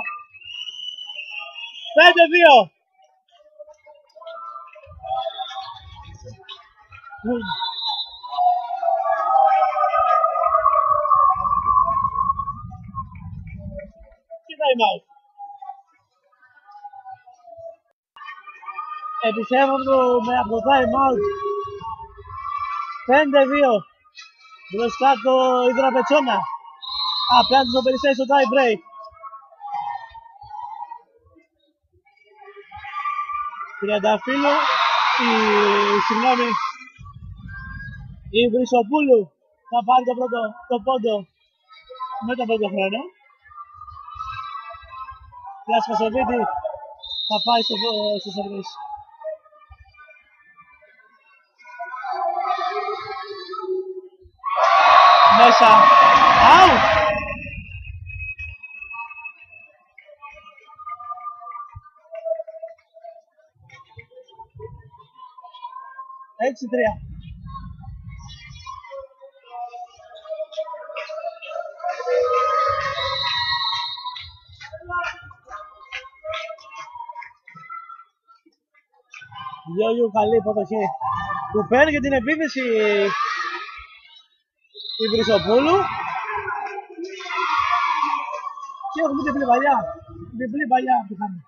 5-2. Τι time out. Επιστρέφουμε από το time out. 5-2. Μπροστά το Ύδρα Πετσόνα. Απέναντι στο Περιστέρι στο tie break. Τριανταφύλλου, η Βρυσοπούλου θα πάρει το πόντο με τον πρώτο χρόνο. Η Ασπασοβίτη θα πάει στο σερβίς. Μέσα. Out! Έτσι 3. Γιώργου καλή υποδοχή που παίρνει και την επίθεση η Βρυσοπούλου και έχουμε διπλή παλιά. Διπλή παλιά που είχαμε.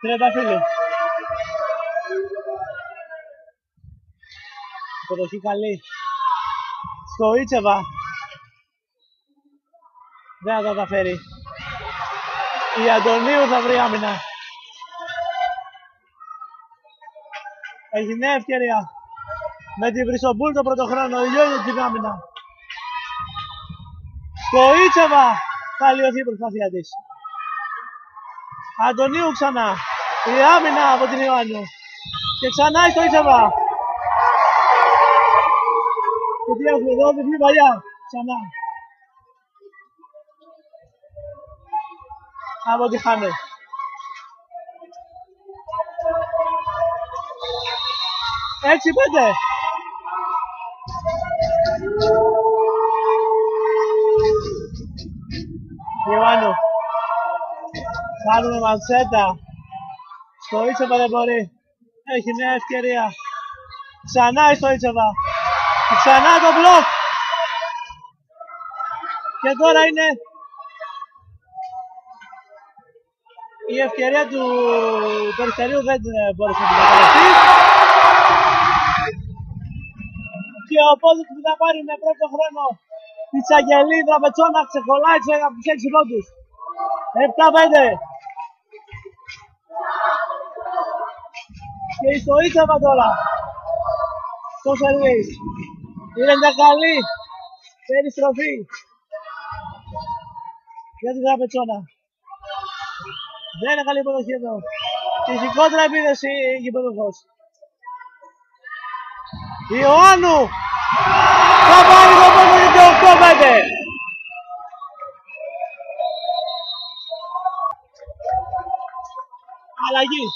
30 φίλοι. Υποδοχή καλή. Στο Ιτσεβα. Δεν θα τα καταφέρει. Η Αντωνίου θα βρει άμυνα. Έχει νέα ευκαιρία. Με τη Βρυσοπούλου το πρώτο χρόνο. Η Γιώργη την άμυνα. Στο Ιτσεβα θα λιωθεί η προσπάθεια της. Αντωνίου ξανά. Η άμυνα από την Ιωάννου. Και ξανά στο Ιτσεβα. Και τι έχουμε εδώ, διπλή παλιά. Ξανά. Από τη Χάνε. Έτσι 5. Ιωάννου. Κάνουμε μανσέτα. Στο Ιτσεβα δεν μπορεί. Έχει νέα ευκαιρία. Ξανά στο Ιτσεβα. Ξανά το μπλοκ. Και τώρα είναι η ευκαιρία του Περιστερίου, δεν μπόρεσε να την καταλαβεί. Και ο πόντος που θα πάρει με πρώτο χρόνο η Τσαγγελή Δραπετσόνα ξεκολλάει από τους 6 πόντους. 7-5. Και στο Ιτσεβα τώρα. Στο σερβίς. Είναι μια καλή περιστροφή για την Δραπετσόνα. Δεν είναι καλή υποδοχή εδώ. Φυσικότερα επίδεση γηπεδοχός. Ιωάννου θα πάρει το πόντο για το 8-5. Αλλαγή.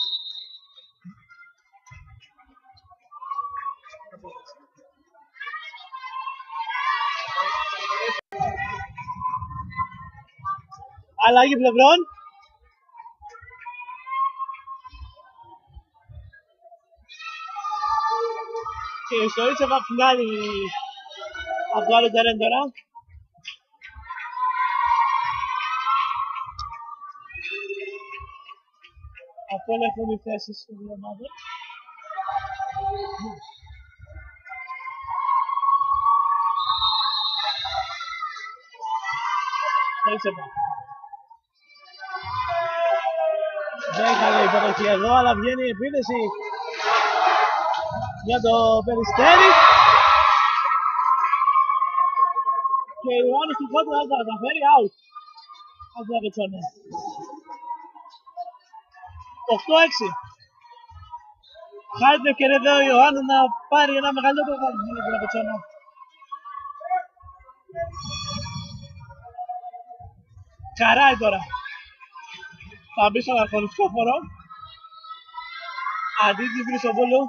Αλλαγή πλευρών. Και στο Ιτσεβα φινάλι από το άλλο τερέν τώρα. Αυτό έχουν οι θέσεις των δύο ομάδων. Το Ιτσεβα. Δεν είχαμε υποδοχή εδώ, αλλά βγαίνει η επίθεση για το Περιστέρι. Και ο Ιωάννης του κόντρα θα τα καταφέρει, out. Από τα Πετσόνα. 8-6. Χάρη την ευκαιρία εδώ ο Ιωάννου να πάρει ένα μεγαλύτερο βαθμό για την Πετσόνα. Καράει τώρα. Θα μπει στον αγωνιστικό χώρο. Αντί της Χρυσοπούλου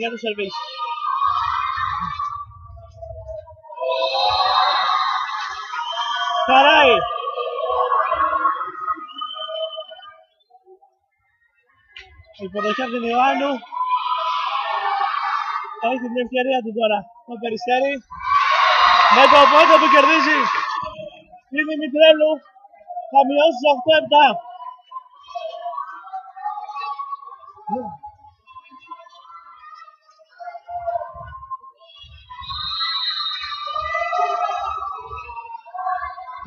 για το σερβίς. Καράει. Η υποδοχή από τον Ιωάννου. Έχει την ευκαιρία του τώρα το Περιστέρι. Με το πόντο που κερδίζει η Δημητρέλου θα μειώσει στις 8-7.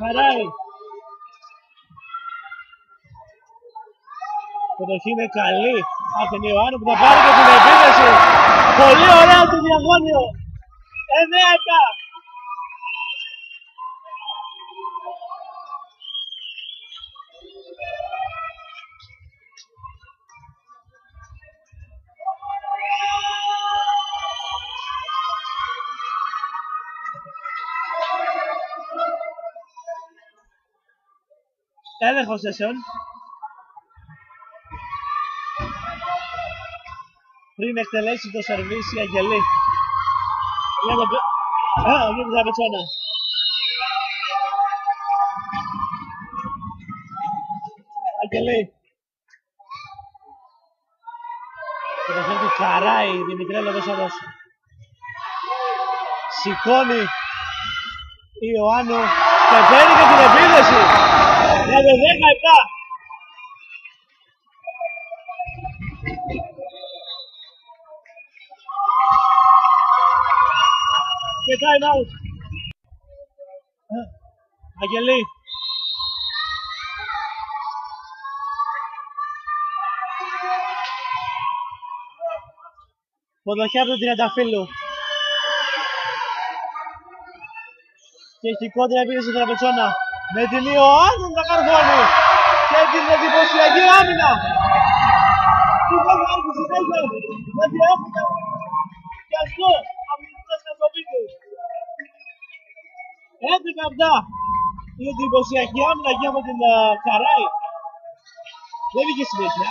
Χαράει. Η κατοχή είναι καλή από τον Ιωάννου που θα πάρει και την επίθεση. Πολύ ωραία του διαγώνιο. 9-7. Έλεγχος σεσιόν. Πριν εκτελέσει το σερβίς η Αγγελή. Για τον Τραπετσόνα. Αγγελή. Και το χέρι του καράει η Δημητρέλα εδώ σαν δώσει. Σηκώνει η Ιωάννου και παίρνει και την επίδεση. Για το 17. Και time out. Αγγελή. Ποδοχή από τον Τριανταφύλλου. Και έχει κόντρα επίθεση στον Τραπετσόνα. Με την Ιωάννου να καρφώνει. Και την εντυπωσιακή άμυνα. Του Βαγγάρκου συνέχεια. Να διέχονται. Και αυτό αμυντικές καθοβήτες. 11-7. Η εντυπωσιακή άμυνα και από την Καράη. Δεν βγήκε συνέχεια.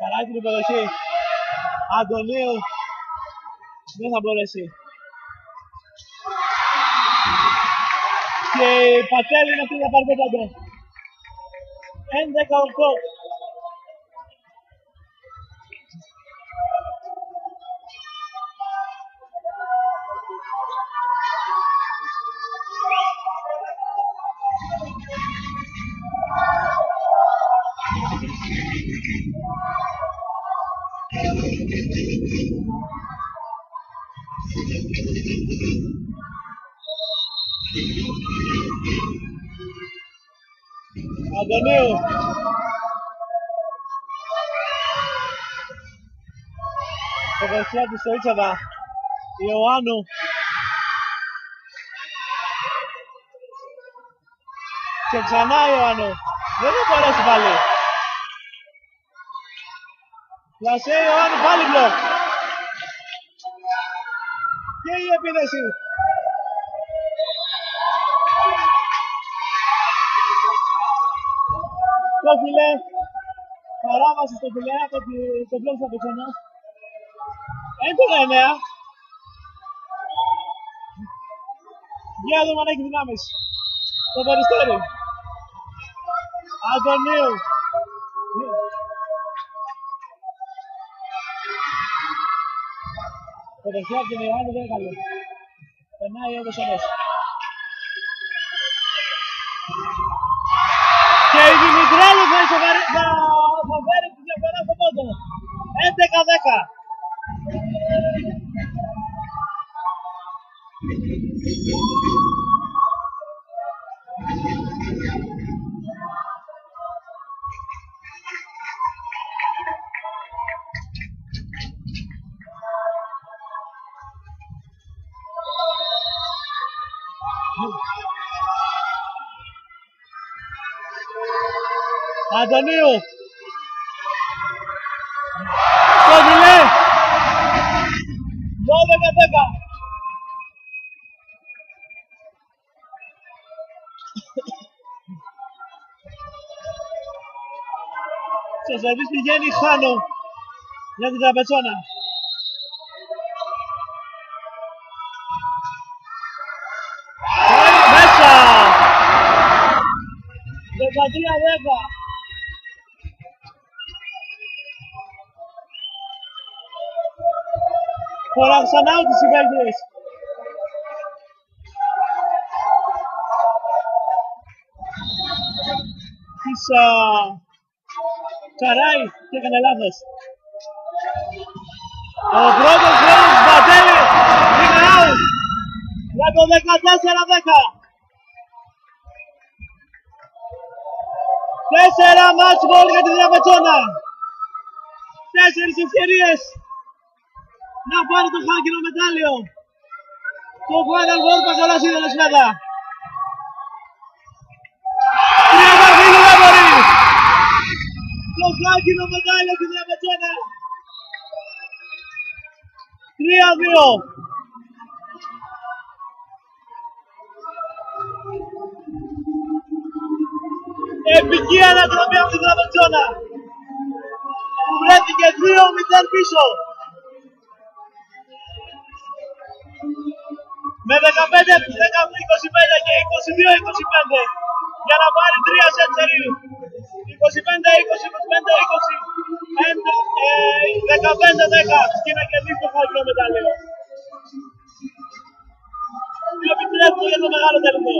Καράη την υποδοχή. Αντωνίου δεν θα μπορέσει. Και η Πατέλη είναι αυτή να πάρει το παντό. 11-8. Αντωνίου. Το δεξιά του Σοίτσεβα. Ιωάννου. Και ξανά Ιωάννου. Δεν θα μπορέσει πάλι. Πλασέ Ιωάννου πάλι μπλοκ. Και η επίδεση. Το φιλέ. Παράβαση στο φιλέ από το μπλοκ στα πετσόνα. 11-9. Για να δούμε αν έχει δυνάμεις. Το Περιστέρι. Αντωνίου. Το δεξιά από τον Ιωάννου δεν είναι καλό. Περνάει όπως όμως. Και η Δημητρέλου θα φέρει τη διαφορά στο πόντο. 11-10. Αντωνίου. Το φιλέ. 12-10. Στο σερβίς πηγαίνει Χάνο για την Τραπετσόνα. Μέσα! 13-10. Φορά ξανά out τις Βέλγιες. Της Καράι και έκανε λάθος. Ο πρώτος χρόνος Μπατέλη είναι out για το 14-10. 4 match ball για την Τραπετσόνα. 4 ευκαιρίες να πάρει το χάλκινο μετάλλιο. Το Final Four Παγκολάς Είδωλος μετά. 3 βαθμίδι δεν μπορεί. Το χάλκινο μετάλλιο στην Τραπετσόνα. 3-2. Επική αναδρομή από την Τραπετσόνα που βρέθηκε 2-0 πίσω. Με 15-25 και 22-25 για να πάρει 3 σετ σερί. 25-20, 15-10 και να κερδίσει το χάλκινο μετάλλιο. Επιτρέπουμε για το μεγάλο τελικό.